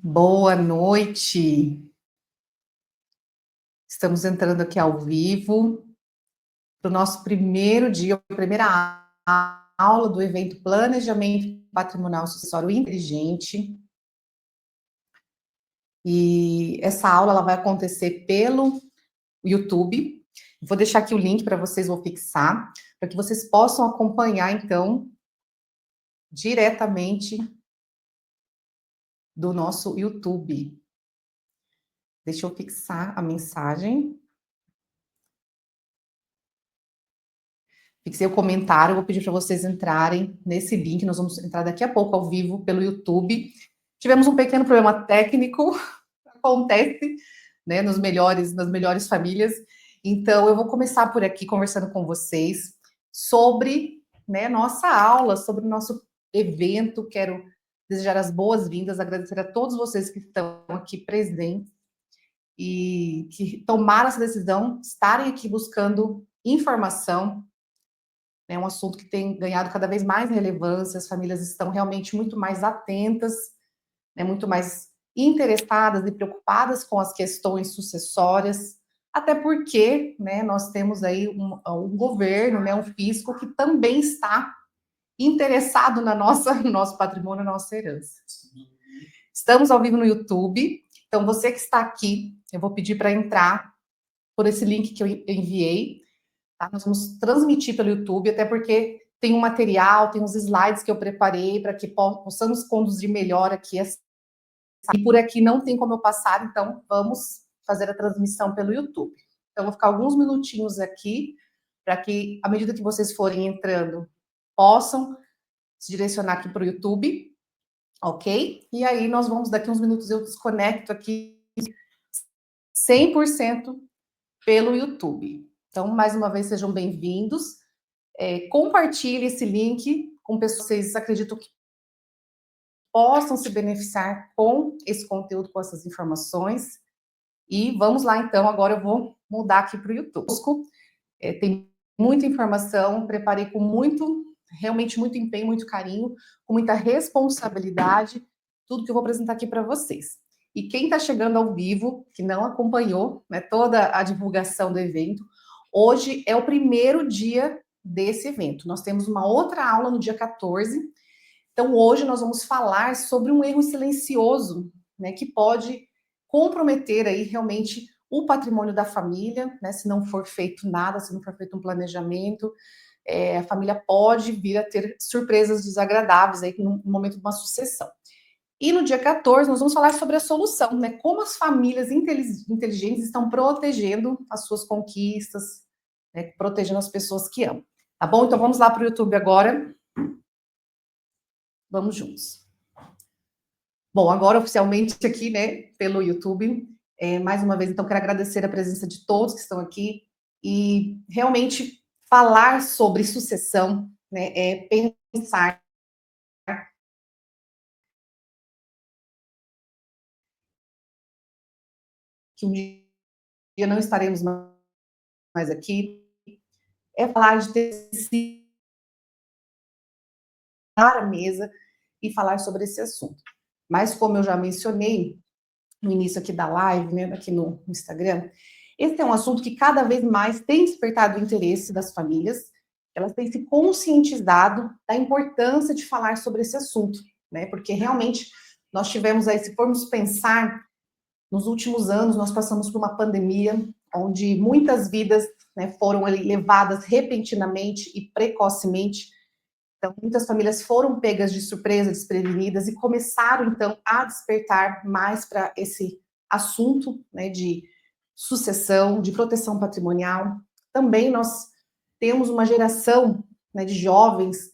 Boa noite. Estamos entrando aqui ao vivo para o nosso primeiro dia, a primeira aula do evento Planejamento Patrimonial Sucessório Inteligente. E essa aula ela vai acontecer pelo YouTube. Vou deixar aqui o link para vocês, vou fixar, para que vocês possam acompanhar, então, diretamente do nosso YouTube. Deixa eu fixar a mensagem. Fixei o comentário, vou pedir para vocês entrarem nesse link, nós vamos entrar daqui a pouco ao vivo pelo YouTube. Tivemos um pequeno problema técnico, acontece, né, nas melhores famílias. Então, eu vou começar por aqui conversando com vocês sobre, né, nossa aula, sobre o nosso evento. Quero desejar as boas-vindas, agradecer a todos vocês que estão aqui presentes e que tomaram essa decisão, estarem aqui buscando informação. É um assunto que tem ganhado cada vez mais relevância, as famílias estão realmente muito mais atentas, né, muito mais interessadas e preocupadas com as questões sucessórias, até porque, né, nós temos aí um governo, né, um fisco que também está interessado no nosso patrimônio, na nossa herança. Estamos ao vivo no YouTube, então você que está aqui, eu vou pedir para entrar por esse link que eu enviei. Tá? Nós vamos transmitir pelo YouTube, até porque tem um material, tem uns slides que eu preparei para que possamos conduzir melhor aqui. E por aqui não tem como eu passar, então vamos fazer a transmissão pelo YouTube. Então, vou ficar alguns minutinhos aqui, para que, à medida que vocês forem entrando, possam se direcionar aqui para o YouTube, ok? E aí, nós vamos, daqui uns minutos, eu desconecto aqui 100% pelo YouTube. Então, mais uma vez, sejam bem-vindos. Compartilhe esse link com pessoas que vocês acreditam que possam se beneficiar com esse conteúdo, com essas informações. E vamos lá, então. Agora eu vou mudar aqui para o YouTube. Tem muita informação, preparei com realmente muito empenho, muito carinho, com muita responsabilidade, tudo que eu vou apresentar aqui para vocês. E quem está chegando ao vivo, que não acompanhou, né, toda a divulgação do evento, hoje é o primeiro dia desse evento. Nós temos uma outra aula no dia 14. Então, hoje nós vamos falar sobre um erro silencioso, né, que pode comprometer aí realmente o patrimônio da família, né, se não for feito nada, se não for feito um planejamento, a família pode vir a ter surpresas desagradáveis aí no momento de uma sucessão. E no dia 14, nós vamos falar sobre a solução, né? Como as famílias inteligentes estão protegendo as suas conquistas, né? Protegendo as pessoas que amam. Tá bom? Então vamos lá para o YouTube agora. Vamos juntos. Bom, agora oficialmente aqui, né, pelo YouTube, mais uma vez, então, quero agradecer a presença de todos que estão aqui e realmente falar sobre sucessão, né, é pensar que um dia não estaremos mais aqui, é falar de ter a mesa e falar sobre esse assunto. Mas, como eu já mencionei no início aqui da live, né, aqui no Instagram, esse é um assunto que cada vez mais tem despertado o interesse das famílias, elas têm se conscientizado da importância de falar sobre esse assunto, né, porque realmente nós tivemos aí, se formos pensar, nos últimos anos nós passamos por uma pandemia, onde muitas vidas, né, foram ali levadas repentinamente e precocemente. Então, muitas famílias foram pegas de surpresa, desprevenidas, e começaram, então, a despertar mais para esse assunto, né, de sucessão, de proteção patrimonial. Também nós temos uma geração, né, de jovens,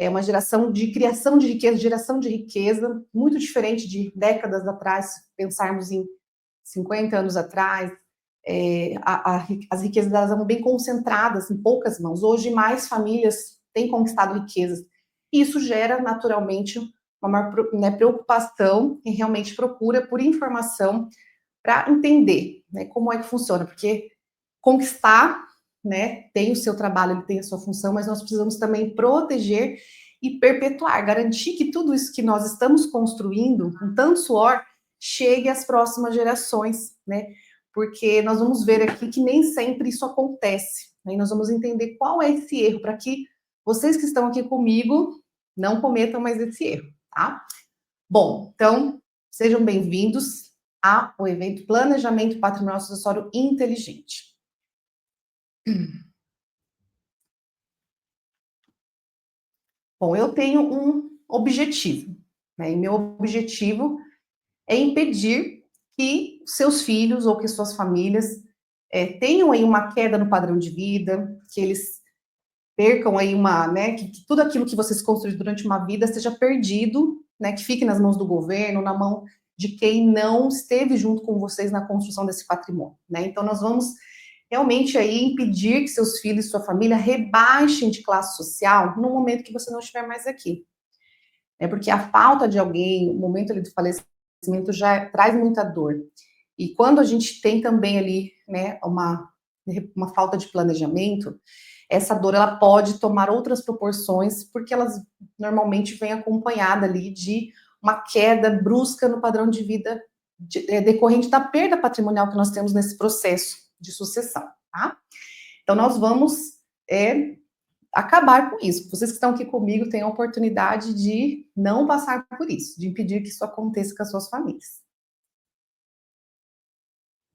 uma geração de criação de riqueza, geração de riqueza, muito diferente de décadas atrás, pensarmos em 50 anos atrás, as riquezas elas eram bem concentradas em poucas mãos. Hoje, mais famílias têm conquistado riquezas. E isso gera, naturalmente, uma maior, né, preocupação e realmente procura por informação para entender, né, como é que funciona. Porque conquistar, né, tem o seu trabalho, ele tem a sua função, mas nós precisamos também proteger e perpetuar, garantir que tudo isso que nós estamos construindo, com tanto suor, chegue às próximas gerações, né? Porque nós vamos ver aqui que nem sempre isso acontece, né? E nós vamos entender qual é esse erro, para que vocês que estão aqui comigo não cometam mais esse erro, tá? Bom, então, sejam bem-vindos ao evento Planejamento Patrimonial Sucessório Inteligente. Bom, eu tenho um objetivo, né? E meu objetivo é impedir que seus filhos ou que suas famílias tenham aí uma queda no padrão de vida, que eles percam aí né, que tudo aquilo que vocês construíram durante uma vida seja perdido, né, que fique nas mãos do governo, na mão de quem não esteve junto com vocês na construção desse patrimônio, né? Então nós vamos realmente aí impedir que seus filhos e sua família rebaixem de classe social no momento que você não estiver mais aqui. É porque a falta de alguém, o momento ali do falecimento já traz muita dor. E quando a gente tem também ali, né, uma falta de planejamento, essa dor ela pode tomar outras proporções, porque elas normalmente vêm acompanhada ali de uma queda brusca no padrão de vida decorrente da perda patrimonial que nós temos nesse processo de sucessão, tá? Então nós vamos acabar com isso. Vocês que estão aqui comigo têm a oportunidade de não passar por isso, de impedir que isso aconteça com as suas famílias.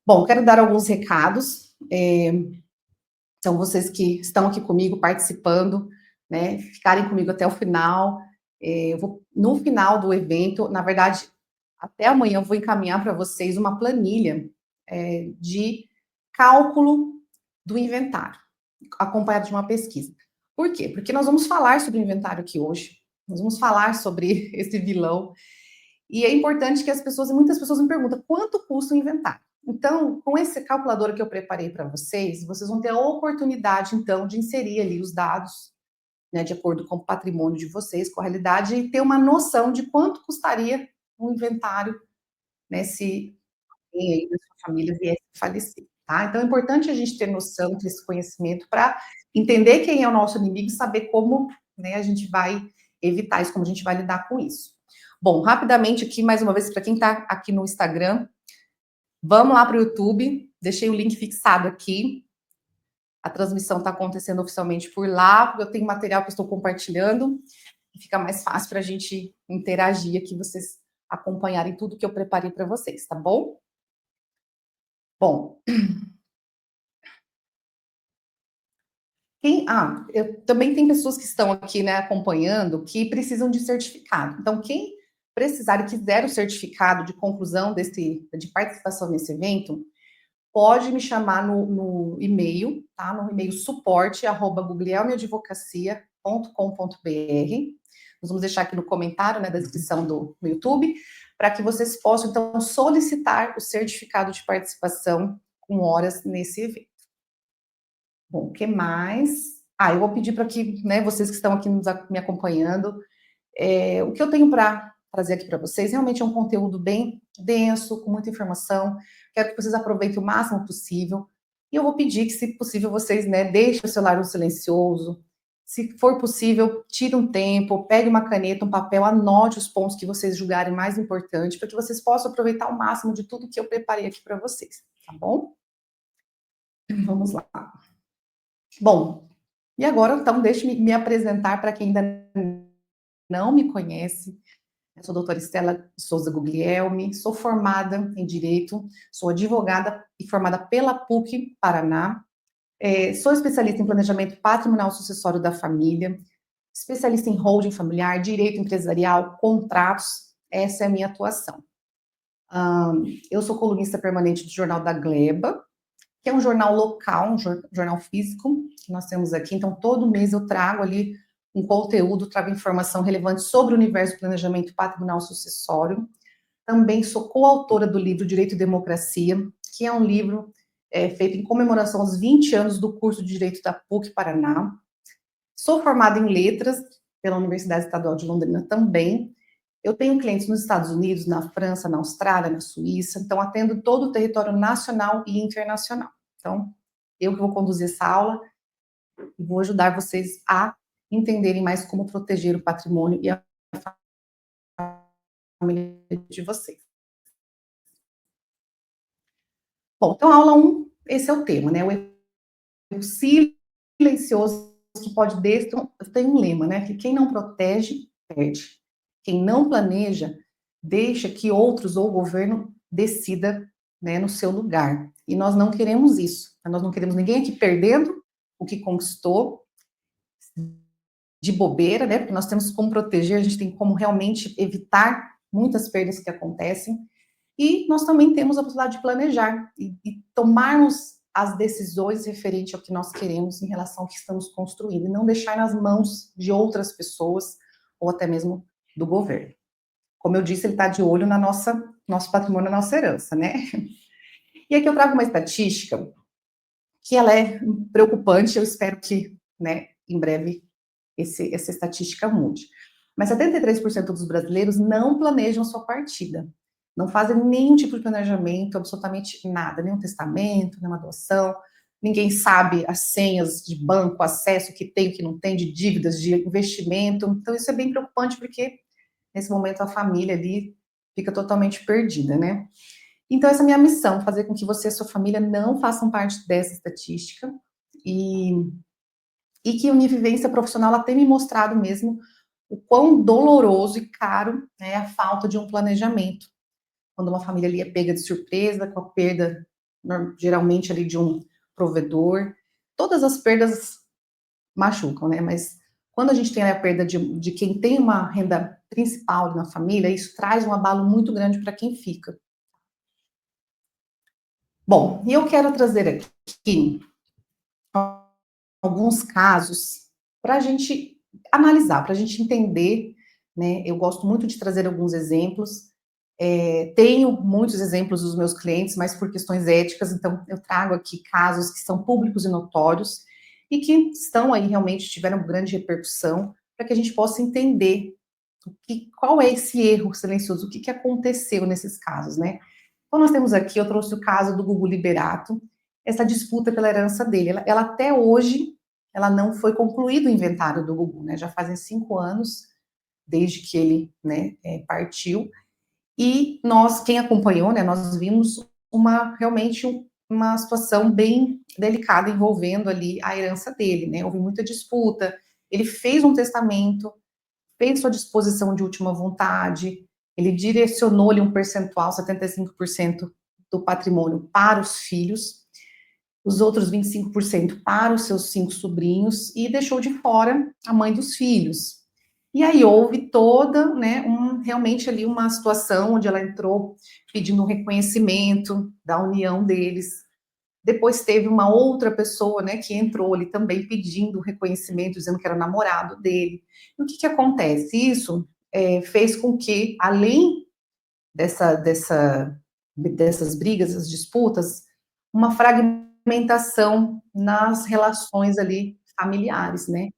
Bom, quero dar alguns recados. Então, vocês que estão aqui comigo participando, né, ficarem comigo até o final. No final do evento, na verdade, até amanhã eu vou encaminhar para vocês uma planilha de cálculo do inventário, acompanhado de uma pesquisa. Por quê? Porque nós vamos falar sobre o inventário aqui hoje, nós vamos falar sobre esse vilão, e é importante que muitas pessoas me perguntam, quanto custa o inventário? Então, com esse calculador que eu preparei para vocês, vocês vão ter a oportunidade, então, de inserir ali os dados, né, de acordo com o patrimônio de vocês, com a realidade, e ter uma noção de quanto custaria um inventário, né, se alguém aí da sua família viesse a falecer, tá? Então, é importante a gente ter noção, ter esse conhecimento para entender quem é o nosso inimigo e saber como, né, a gente vai evitar isso, como a gente vai lidar com isso. Bom, rapidamente aqui, mais uma vez, para quem está aqui no Instagram, vamos lá para o YouTube, deixei o link fixado aqui, a transmissão está acontecendo oficialmente por lá, porque eu tenho material que eu estou compartilhando, e fica mais fácil para a gente interagir aqui, vocês acompanharem tudo que eu preparei para vocês, tá bom? Bom, também tem pessoas que estão aqui, né, acompanhando, que precisam de certificado. Então, quem precisar e quiser o certificado de conclusão de participação nesse evento, pode me chamar no e-mail, tá? No e-mail suporte@guglielmiadvocacia.com.br. Nós vamos deixar aqui no comentário, né, da descrição do YouTube, para que vocês possam, então, solicitar o certificado de participação com horas nesse evento. Bom, o que mais? Eu vou pedir para que, né, vocês que estão aqui me acompanhando, o que eu tenho para trazer aqui para vocês realmente é um conteúdo bem denso, com muita informação. Quero que vocês aproveitem o máximo possível. E eu vou pedir que, se possível, vocês, né, deixem o celular no silencioso. Se for possível, tire um tempo, pegue uma caneta, um papel, anote os pontos que vocês julgarem mais importantes, para que vocês possam aproveitar o máximo de tudo que eu preparei aqui para vocês, tá bom? Vamos lá. Bom, e agora, então, deixe-me me apresentar para quem ainda não me conhece. Eu sou a doutora Estela Souza Guglielmi, sou formada em Direito, sou advogada e formada pela PUC Paraná, sou especialista em planejamento patrimonial sucessório da família, especialista em holding familiar, direito empresarial, contratos, essa é a minha atuação. Eu sou colunista permanente do Jornal da Gleba, que é um jornal local, um jornal físico que nós temos aqui. Então, todo mês eu trago ali um conteúdo, trago informação relevante sobre o universo do planejamento patrimonial sucessório. Também sou coautora do livro Direito e Democracia, que é um livro feito em comemoração aos 20 anos do curso de Direito da PUC Paraná. Sou formada em Letras pela Universidade Estadual de Londrina também. Eu tenho clientes nos Estados Unidos, na França, na Austrália, na Suíça, então atendo todo o território nacional e internacional. Então, eu que vou conduzir essa aula e vou ajudar vocês a entenderem mais como proteger o patrimônio e a família de vocês. Bom, então aula 1, esse é o tema, né, o erro silencioso que pode destruir. Tem um lema, né, que quem não protege, perde. Quem não planeja, deixa que outros ou o governo decida, né, no seu lugar. E nós não queremos isso. Nós não queremos ninguém aqui perdendo o que conquistou de bobeira, né, porque nós temos como proteger, a gente tem como realmente evitar muitas perdas que acontecem. E nós também temos a possibilidade de planejar e tomarmos as decisões referente ao que nós queremos em relação ao que estamos construindo, e não deixar nas mãos de outras pessoas, ou até mesmo do governo. Como eu disse, ele está de olho na nosso patrimônio, na nossa herança, né? E aqui eu trago uma estatística que ela é preocupante, eu espero que, né, em breve essa estatística mude. Mas 73% dos brasileiros não planejam sua partida. Não fazem nenhum tipo de planejamento, absolutamente nada, nenhum testamento, nenhuma doação. Ninguém sabe as senhas de banco, acesso, o que tem, o que não tem, de dívidas, de investimento. Então, isso é bem preocupante, porque nesse momento a família ali fica totalmente perdida, né? Então, essa é a minha missão, fazer com que você e a sua família não façam parte dessa estatística, e, e que a minha vivência profissional ela tem me mostrado mesmo o quão doloroso e caro é a falta de um planejamento. Quando uma família ali é pega de surpresa, com a perda, geralmente ali de um provedor, todas as perdas machucam, né? Mas quando a gente tem a perda de quem tem uma renda principal na família, isso traz um abalo muito grande para quem fica. Bom, e eu quero trazer aqui alguns casos para a gente analisar, para a gente entender, né? Eu gosto muito de trazer alguns exemplos. Tenho muitos exemplos dos meus clientes, mas por questões éticas, então eu trago aqui casos que são públicos e notórios e que estão aí realmente tiveram grande repercussão, para que a gente possa entender qual é esse erro silencioso, o que aconteceu nesses casos, né? Então nós temos aqui, eu trouxe o caso do Gugu Liberato, essa disputa pela herança dele, ela até hoje, ela não foi concluído o inventário do Gugu, né? Já fazem 5 anos desde que ele, né, partiu. E nós, quem acompanhou, né, nós vimos realmente uma situação bem delicada envolvendo ali a herança dele, né? Houve muita disputa. Ele fez um testamento, fez sua disposição de última vontade, ele direcionou-lhe um percentual, 75% do patrimônio para os filhos, os outros 25% para os seus 5 sobrinhos, e deixou de fora a mãe dos filhos. E aí houve toda, né, realmente ali uma situação onde ela entrou pedindo um reconhecimento da união deles. Depois teve uma outra pessoa, né, que entrou ali também pedindo reconhecimento, dizendo que era namorado dele. E o que acontece? Isso fez com que, além dessas brigas, essas disputas, uma fragmentação nas relações ali familiares, né?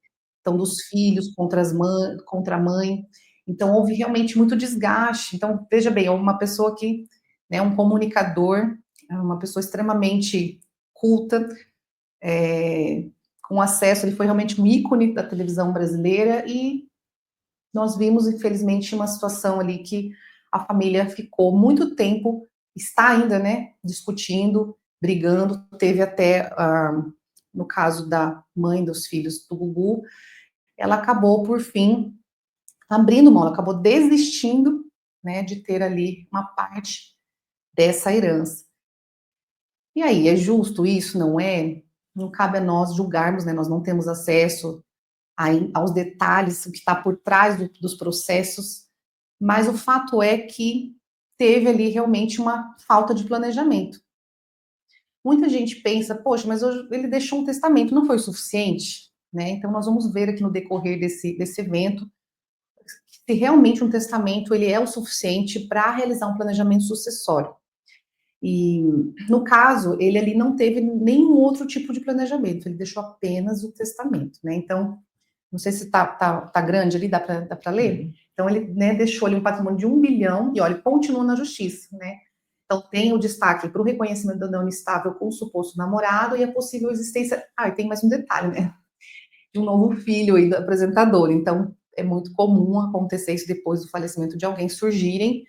Então, dos filhos contra a mãe. Então, houve realmente muito desgaste. Então, veja bem, é uma pessoa que, né, um comunicador, uma pessoa extremamente culta, com acesso, ele foi realmente um ícone da televisão brasileira, e nós vimos, infelizmente, uma situação ali que a família ficou muito tempo, está ainda, né, discutindo, brigando, teve até, no caso da mãe dos filhos do Gugu, ela acabou, por fim, abrindo mão, ela acabou desistindo, né, de ter ali uma parte dessa herança. E aí, é justo isso? Não é? Não cabe a nós julgarmos, né, nós não temos acesso aos detalhes, o que está por trás dos processos, mas o fato é que teve ali realmente uma falta de planejamento. Muita gente pensa, poxa, mas hoje ele deixou um testamento, não foi o suficiente? Né? Então, nós vamos ver aqui no decorrer desse evento se realmente um testamento ele é o suficiente para realizar um planejamento sucessório. E, no caso, ele ali não teve nenhum outro tipo de planejamento, ele deixou apenas o testamento, né? Então, não sei se tá grande ali, dá para ler? Então, ele, né, deixou ali um patrimônio de 1 bilhão, e olha, continua na justiça, né? Então, tem o destaque para o reconhecimento da união estável com o suposto namorado e a possível existência. E tem mais um detalhe, né? De um novo filho aí do apresentador. Então, é muito comum acontecer isso depois do falecimento de alguém, surgirem,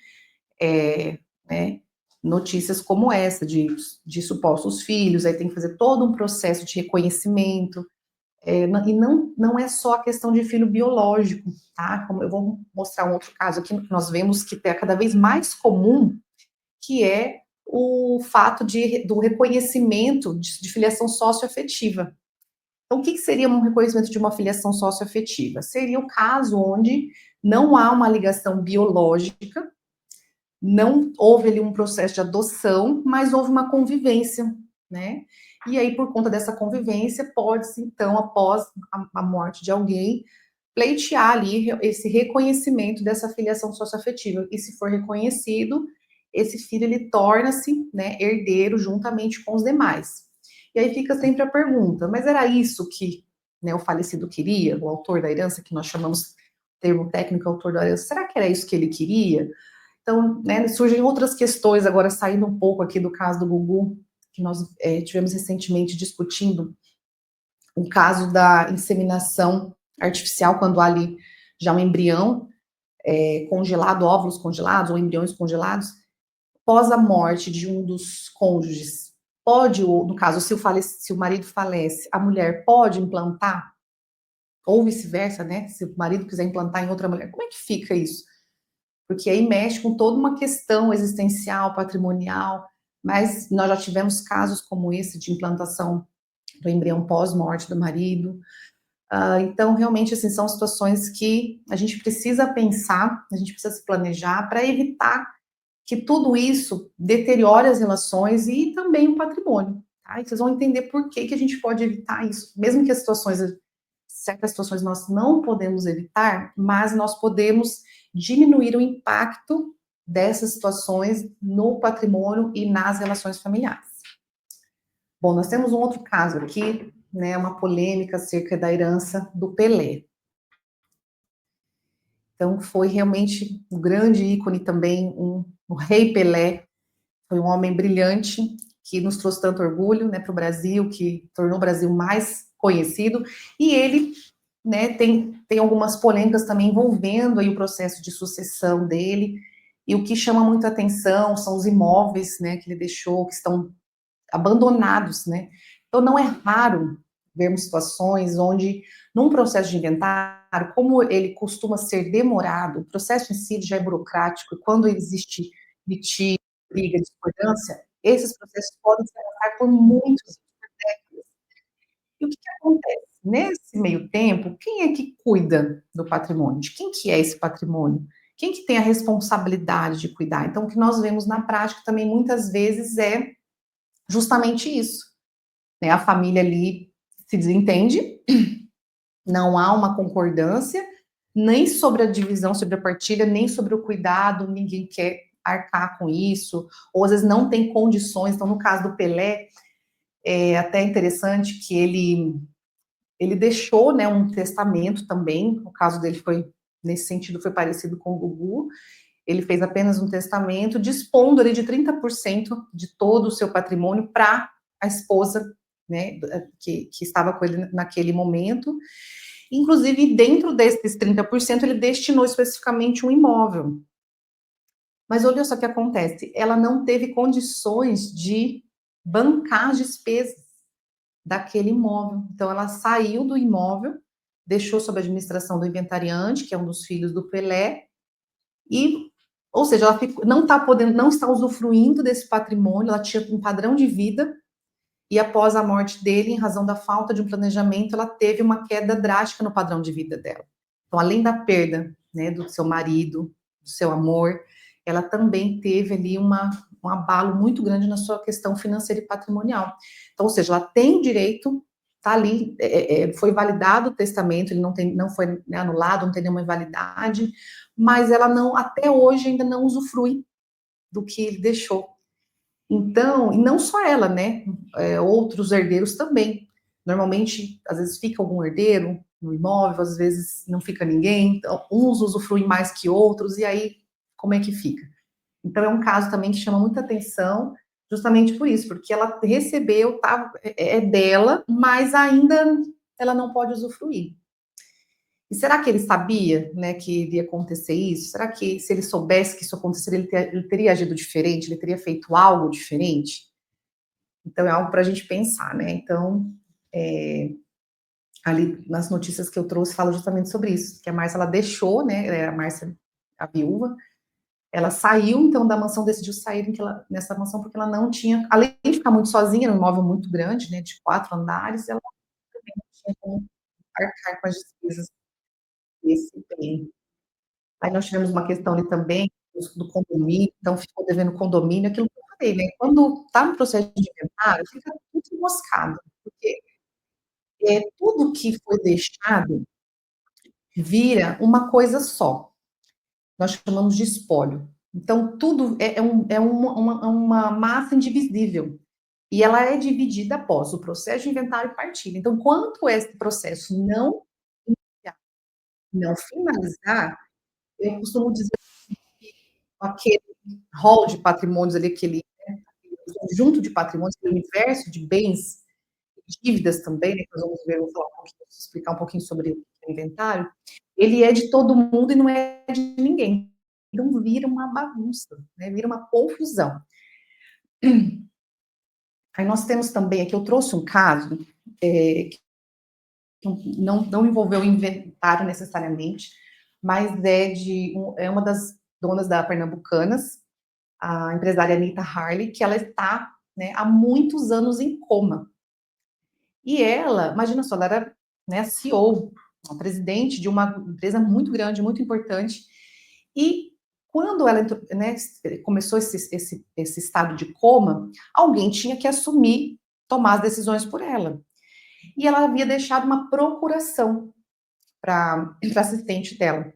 né, notícias como essa, de supostos filhos, aí tem que fazer todo um processo de reconhecimento, e não é só a questão de filho biológico, tá? Como eu vou mostrar um outro caso aqui, nós vemos que é cada vez mais comum, que é o fato do reconhecimento de filiação socioafetiva. Então, o que seria um reconhecimento de uma filiação socioafetiva? Seria o caso onde não há uma ligação biológica, não houve ali um processo de adoção, mas houve uma convivência, né? E aí, por conta dessa convivência, pode-se, então, após a morte de alguém, pleitear ali esse reconhecimento dessa filiação socioafetiva. E se for reconhecido, esse filho, ele torna-se, né, herdeiro juntamente com os demais. E aí fica sempre a pergunta, mas era isso que, né, o falecido queria, o autor da herança, que nós chamamos, o termo técnico autor da herança, será que era isso que ele queria? Então, né, surgem outras questões, agora saindo um pouco aqui do caso do Gugu, que nós tivemos recentemente discutindo, o caso da inseminação artificial, quando há ali já um embrião congelado, óvulos congelados, ou embriões congelados, após a morte de um dos cônjuges, pode, no caso, se o marido falece, a mulher pode implantar? Ou vice-versa, né? Se o marido quiser implantar em outra mulher, como é que fica isso? Porque aí mexe com toda uma questão existencial, patrimonial, mas nós já tivemos casos como esse de implantação do embrião pós-morte do marido. Então, realmente, assim, são situações que a gente precisa pensar, a gente precisa se planejar para evitar que tudo isso deteriore as relações e também o patrimônio, tá? E vocês vão entender por que a gente pode evitar isso, mesmo que certas situações nós não podemos evitar, mas nós podemos diminuir o impacto dessas situações no patrimônio e nas relações familiares. Bom, nós temos um outro caso aqui, né, uma polêmica acerca da herança do Pelé. Então, foi realmente um grande ícone também, o Rei Pelé, foi um homem brilhante, que nos trouxe tanto orgulho, né, para o Brasil, que tornou o Brasil mais conhecido, e ele, né, tem algumas polêmicas também envolvendo aí o processo de sucessão dele, e o que chama muita atenção são os imóveis, né, que ele deixou, que estão abandonados, né, então não é raro vermos situações onde, num processo de inventário, como ele costuma ser demorado, o processo em si já é burocrático, e quando existe litígio, briga, discordância, esses processos podem se arrastar por muitos anos, por décadas. E o que acontece? Nesse meio tempo, quem é que cuida do patrimônio? De quem que é esse patrimônio? Quem que tem a responsabilidade de cuidar? Então, o que nós vemos na prática também, muitas vezes, é justamente isso, né? A família ali se desentende, não há uma concordância, nem sobre a divisão, sobre a partilha, nem sobre o cuidado, ninguém quer arcar com isso, ou às vezes não tem condições. Então, no caso do Pelé, é até interessante que ele deixou, né, um testamento também, o caso dele foi, nesse sentido, foi parecido com o Gugu, ele fez apenas um testamento, dispondo ali de 30% de todo o seu patrimônio para a esposa, né, que estava com ele naquele momento. Inclusive, dentro desses 30%, ele destinou especificamente um imóvel. Mas olha só o que acontece, ela não teve condições de bancar as despesas daquele imóvel. Então, ela saiu do imóvel, deixou sob a administração do inventariante, que é um dos filhos do Pelé, e, ou seja, ela não está podendo, não está usufruindo desse patrimônio, ela tinha um padrão de vida, e após a morte dele, em razão da falta de um planejamento, ela teve uma queda drástica no padrão de vida dela. Então, além da perda, né, do seu marido, do seu amor, ela também teve ali um abalo muito grande na sua questão financeira e patrimonial. Então, ou seja, ela tem o direito, está ali, foi validado o testamento, ele não foi, né, anulado, não tem nenhuma invalidade, mas ela não, até hoje, ainda não usufrui do que ele deixou. Então, e não só ela, né? Outros herdeiros também. Normalmente, às vezes fica algum herdeiro no imóvel, às vezes não fica ninguém. Então, uns usufruem mais que outros, e aí, como é que fica? Então, é um caso também que chama muita atenção, justamente por isso, porque ela recebeu, tá, é dela, mas ainda ela não pode usufruir. E será que ele sabia, né, que iria acontecer isso? Será que se ele soubesse que isso aconteceria, ele teria agido diferente? Ele teria feito algo diferente? Então é algo para a gente pensar, né? Então, ali nas notícias que eu trouxe, fala justamente sobre isso, que a Márcia, ela deixou, né, a Márcia, a viúva, ela saiu, então, da mansão, decidiu sair nessa mansão, porque ela não tinha, além de ficar muito sozinha, era um imóvel muito grande, né, de 4 andares, ela também não tinha como arcar com as despesas desse bem. Aí nós tivemos uma questão ali também, do condomínio, então ficou devendo condomínio, aquilo que eu falei, né, quando está no processo de inventário, fica tudo enroscado, porque tudo que foi deixado vira uma coisa só. Nós chamamos de espólio. Então, tudo é uma massa indivisível. E ela é dividida após o processo de inventário e partilha. Então, quanto esse processo não finalizar, eu costumo dizer que aquele rol de patrimônios ali, aquele, né, conjunto de patrimônios, aquele universo de bens, dívidas também, né, que nós vamos ver, eu vou falar um pouquinho, explicar um pouquinho sobre o inventário, ele é de todo mundo e não é de ninguém. Então vira uma bagunça, né, vira uma confusão. Aí nós temos também, aqui eu trouxe um caso, que não envolveu o inventário necessariamente, mas é uma das donas da Pernambucanas, a empresária Anita Harley, que ela está, né, há muitos anos em coma. E ela, imagina só, ela era, né, CEO, uma presidente de uma empresa muito grande, muito importante, e quando ela entrou, né, começou esse estado de coma, alguém tinha que assumir, tomar as decisões por ela. E ela havia deixado uma procuração para assistente dela.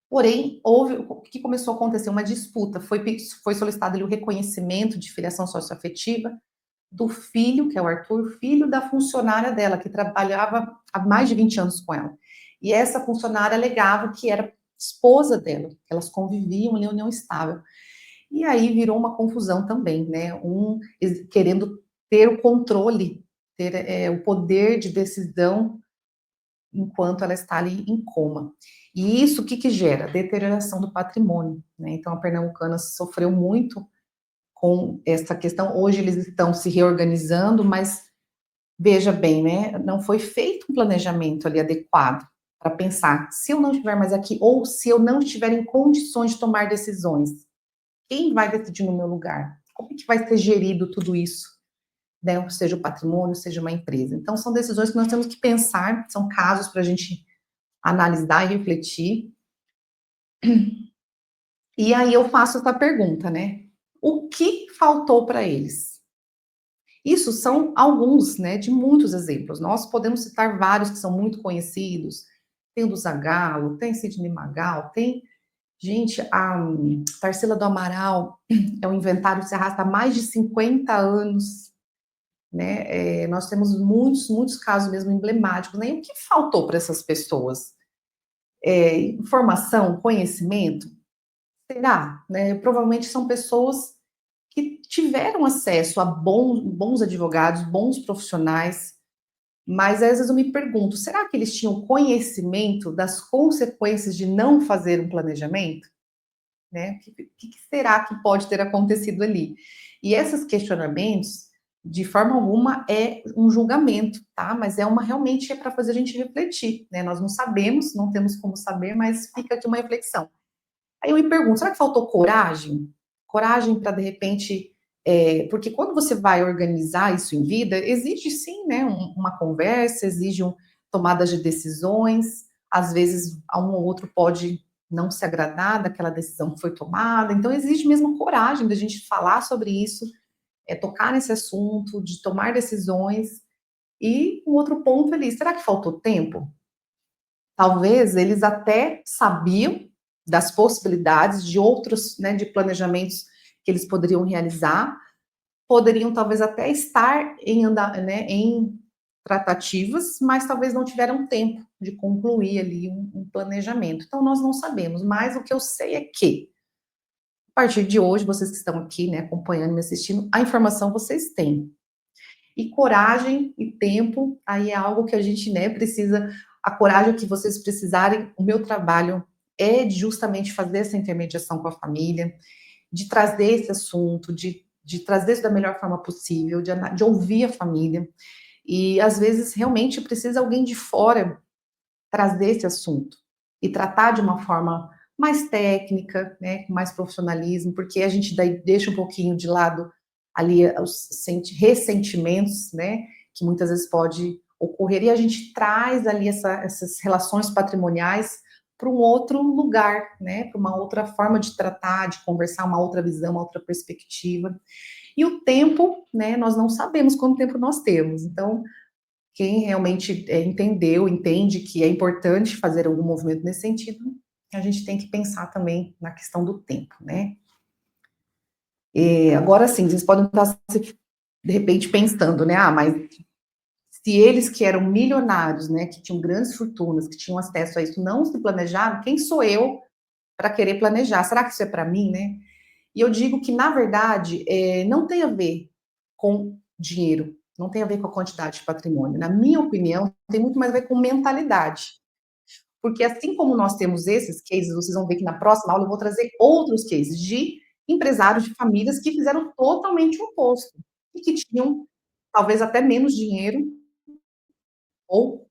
Porém, o que começou a acontecer? Uma disputa. Foi solicitado ali o reconhecimento de filiação socioafetiva do filho, que é o Arthur, filho da funcionária dela, que trabalhava há mais de 20 anos com ela. E essa funcionária alegava que era esposa dela, que elas conviviam em união estável. E aí virou uma confusão também, né? Um querendo ter o controle, ter o poder de decisão enquanto ela está ali em coma. E isso o que gera? Deterioração do patrimônio, né? Então a Pernambucana sofreu muito com essa questão. Hoje eles estão se reorganizando, mas veja bem, né? Não foi feito um planejamento ali adequado para pensar, se eu não estiver mais aqui, ou se eu não estiver em condições de tomar decisões, quem vai decidir no meu lugar? Como é que vai ser gerido tudo isso? Né? Seja o patrimônio, seja uma empresa. Então, são decisões que nós temos que pensar, são casos para a gente analisar e refletir. E aí eu faço essa pergunta, né? O que faltou para eles? Isso são alguns, né, de muitos exemplos. Nós podemos citar vários que são muito conhecidos. Tem o do Zagallo, tem Sidney Magal, tem, gente, a Tarsila do Amaral, é um inventário que se arrasta há mais de 50 anos, né? Nós temos muitos casos mesmo emblemáticos, né? E o que faltou para essas pessoas? Informação, conhecimento? Será? Né? Provavelmente são pessoas que tiveram acesso a bons advogados, bons profissionais, mas às vezes eu me pergunto, será que eles tinham conhecimento das consequências de não fazer um planejamento? Né? O que será que pode ter acontecido ali? E esses questionamentos, de forma alguma, é um julgamento, tá? Mas realmente é para fazer a gente refletir, né? Nós não sabemos, não temos como saber, mas fica aqui uma reflexão. Aí eu me pergunto, será que faltou coragem? Coragem para, de repente, porque quando você vai organizar isso em vida, exige sim, né, uma conversa, exige tomadas de decisões, às vezes um ou outro pode não se agradar daquela decisão que foi tomada, então exige mesmo coragem da gente falar sobre isso, tocar nesse assunto, de tomar decisões, e um outro ponto ali, será que faltou tempo? Talvez eles até sabiam das possibilidades de outros, né, de planejamentos que eles poderiam realizar, poderiam talvez até estar né, em tratativas, mas talvez não tiveram tempo de concluir ali um planejamento. Então nós não sabemos, mas o que eu sei é que a partir de hoje, vocês que estão aqui, né, acompanhando, me assistindo, a informação vocês têm. E coragem e tempo, aí é algo que a gente, né, precisa a coragem que vocês precisarem. O meu trabalho é de justamente fazer essa intermediação com a família, de trazer esse assunto, de trazer isso da melhor forma possível, de ouvir a família. E às vezes realmente precisa alguém de fora trazer esse assunto e tratar de uma forma mais técnica, né, com mais profissionalismo, porque a gente daí deixa um pouquinho de lado ali os ressentimentos, né, que muitas vezes pode ocorrer, e a gente traz ali essas relações patrimoniais para um outro lugar, né, para uma outra forma de tratar, de conversar, uma outra visão, uma outra perspectiva. E o tempo, né, nós não sabemos quanto tempo nós temos, então quem realmente entendeu, entende que é importante fazer algum movimento nesse sentido, a gente tem que pensar também na questão do tempo, né? Agora sim, vocês podem estar, de repente, pensando, né? Mas se eles que eram milionários, né, que tinham grandes fortunas, que tinham acesso a isso, não se planejaram, quem sou eu para querer planejar? Será que isso é para mim, né? E eu digo que, na verdade, não tem a ver com dinheiro, não tem a ver com a quantidade de patrimônio. Na minha opinião, tem muito mais a ver com mentalidade. Porque assim como nós temos esses cases, vocês vão ver que na próxima aula eu vou trazer outros cases de empresários de famílias que fizeram totalmente o oposto e que tinham talvez até menos dinheiro ou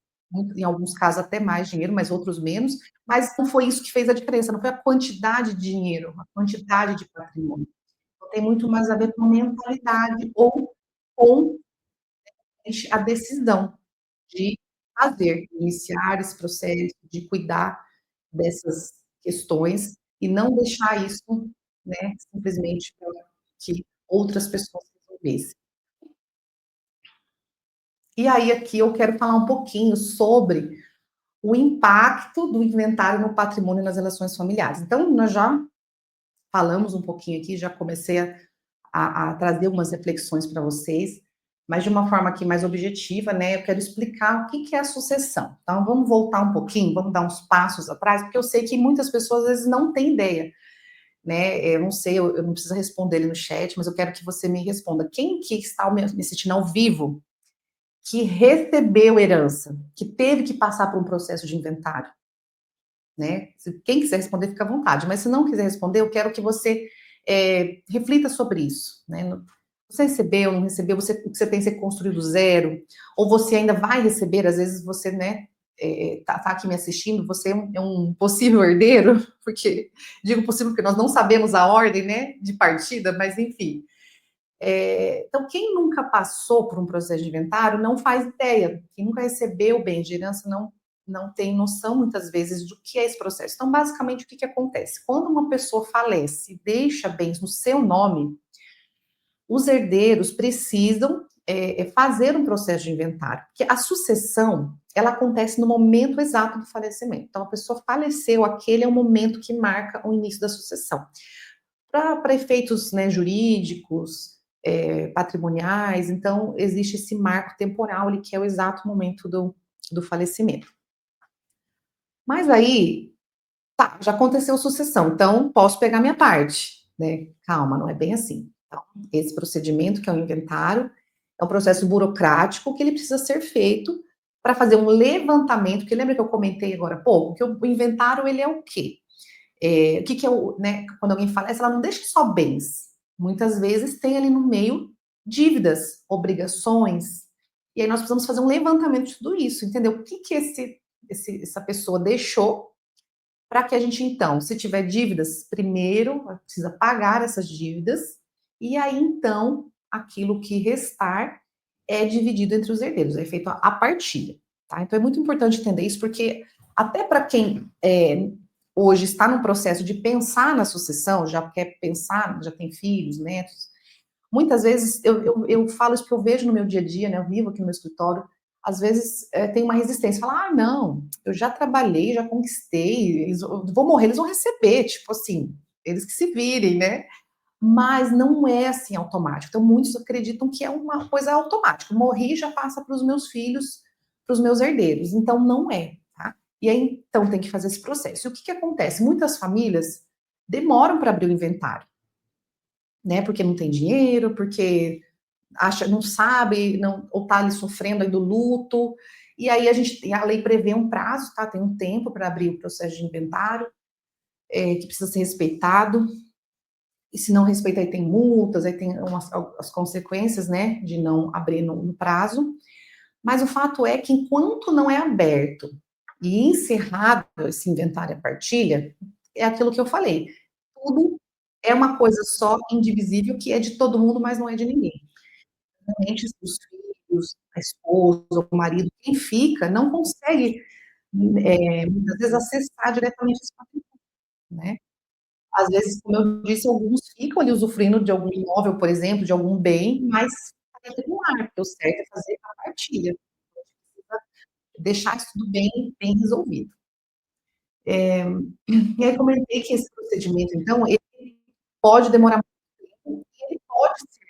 em alguns casos até mais dinheiro, mas outros menos, mas não foi isso que fez a diferença, não foi a quantidade de dinheiro, a quantidade de patrimônio. Então, tem muito mais a ver com a mentalidade ou com a decisão de fazer, iniciar esse processo, de cuidar dessas questões e não deixar isso, né, simplesmente para que outras pessoas resolvessem. E aí aqui eu quero falar um pouquinho sobre o impacto do inventário no patrimônio e nas relações familiares. Então, nós já falamos um pouquinho aqui, já comecei a trazer algumas reflexões para vocês, mas de uma forma aqui mais objetiva, né? Eu quero explicar o que que é a sucessão. Então, vamos voltar um pouquinho, vamos dar uns passos atrás, porque eu sei que muitas pessoas às vezes não têm ideia, né? Eu não sei, eu não preciso responder ele no chat, mas eu quero que você me responda. Quem que está me assistindo ao vivo que recebeu herança, que teve que passar por um processo de inventário, né? Quem quiser responder, fica à vontade, mas se não quiser responder, eu quero que você reflita sobre isso, né? Você recebeu, não recebeu, você pensa em construir do zero, ou você ainda vai receber, às vezes você, né, tá aqui me assistindo, você é um possível herdeiro, porque, digo possível porque nós não sabemos a ordem, né, de partida, mas enfim. Então, quem nunca passou por um processo de inventário não faz ideia. Quem nunca recebeu bem de herança não tem noção, muitas vezes, do que é esse processo. Então, basicamente, o que acontece? Quando uma pessoa falece e deixa bens no seu nome, os herdeiros precisam fazer um processo de inventário. Porque a sucessão, ela acontece no momento exato do falecimento. Então, a pessoa faleceu, aquele é o momento que marca o início da sucessão. Para efeitos, né, jurídicos, patrimoniais, então existe esse marco temporal ali, que é o exato momento do falecimento. Mas aí, tá, já aconteceu a sucessão, então posso pegar minha parte, né? Calma, não é bem assim. Então, esse procedimento, que é o inventário, é um processo burocrático que ele precisa ser feito para fazer um levantamento, que lembra que eu comentei agora há pouco, que o inventário, ele é o quê? O que que é o, né, quando alguém fala, ela não deixa só bens, muitas vezes tem ali no meio dívidas, obrigações, e aí nós precisamos fazer um levantamento de tudo isso, entender o que que essa pessoa deixou, para que a gente então, se tiver dívidas, primeiro precisa pagar essas dívidas, e aí então, aquilo que restar é dividido entre os herdeiros, é feito a partilha, tá? Então é muito importante entender isso, porque até para quem hoje está no processo de pensar na sucessão, já quer pensar, já tem filhos, netos, muitas vezes eu falo isso que eu vejo no meu dia a dia, né? Eu vivo aqui no meu escritório, às vezes tem uma resistência, fala, não, eu já trabalhei, já conquistei, vou morrer, eles vão receber, tipo assim, eles que se virem, né? Mas não é assim automático. Então, muitos acreditam que é uma coisa automática. Morri, já passa para os meus filhos, para os meus herdeiros. Então, não é, tá? E aí, então, tem que fazer esse processo. E o que que acontece? Muitas famílias demoram para abrir o inventário, né? Porque não tem dinheiro, porque acha, não sabe, não, ou tá ali sofrendo aí do luto. E aí a lei prevê um prazo, tá? Tem um tempo para abrir o processo de inventário, que precisa ser respeitado. E se não respeita, aí tem multas, aí tem as consequências, né, de não abrir no prazo. Mas o fato é que enquanto não é aberto e encerrado esse inventário e a partilha, é aquilo que eu falei, tudo é uma coisa só, indivisível, que é de todo mundo, mas não é de ninguém. Realmente, os filhos, a esposa, o marido, quem fica, não consegue, muitas vezes, acessar diretamente esse patrimônio, né. Às vezes, como eu disse, alguns ficam ali usufruindo de algum imóvel, por exemplo, de algum bem, mas tá irregular, porque o certo é fazer a partilha. Precisa deixar isso tudo bem resolvido. E aí comentei que esse procedimento, então, ele pode demorar muito tempo e ele pode ser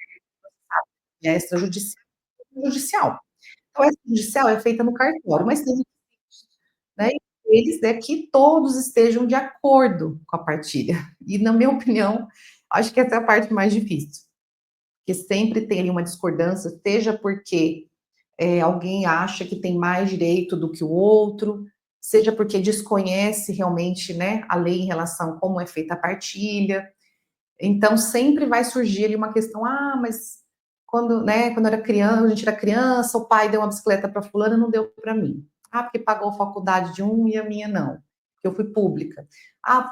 via extrajudicial ou judicial. Então, extrajudicial é feita no cartório, mas tem requisitos, né, e eles é que todos estejam de acordo com a partilha. E, na minha opinião, acho que essa é a parte mais difícil, porque sempre tem ali uma discordância, seja porque alguém acha que tem mais direito do que o outro, seja porque desconhece realmente, né, a lei em relação a como é feita a partilha. Então, sempre vai surgir ali uma questão, mas quando, né, quando era criança, a gente era criança, o pai deu uma bicicleta para fulano e não deu para mim. Porque pagou a faculdade de um e a minha não, porque eu fui pública.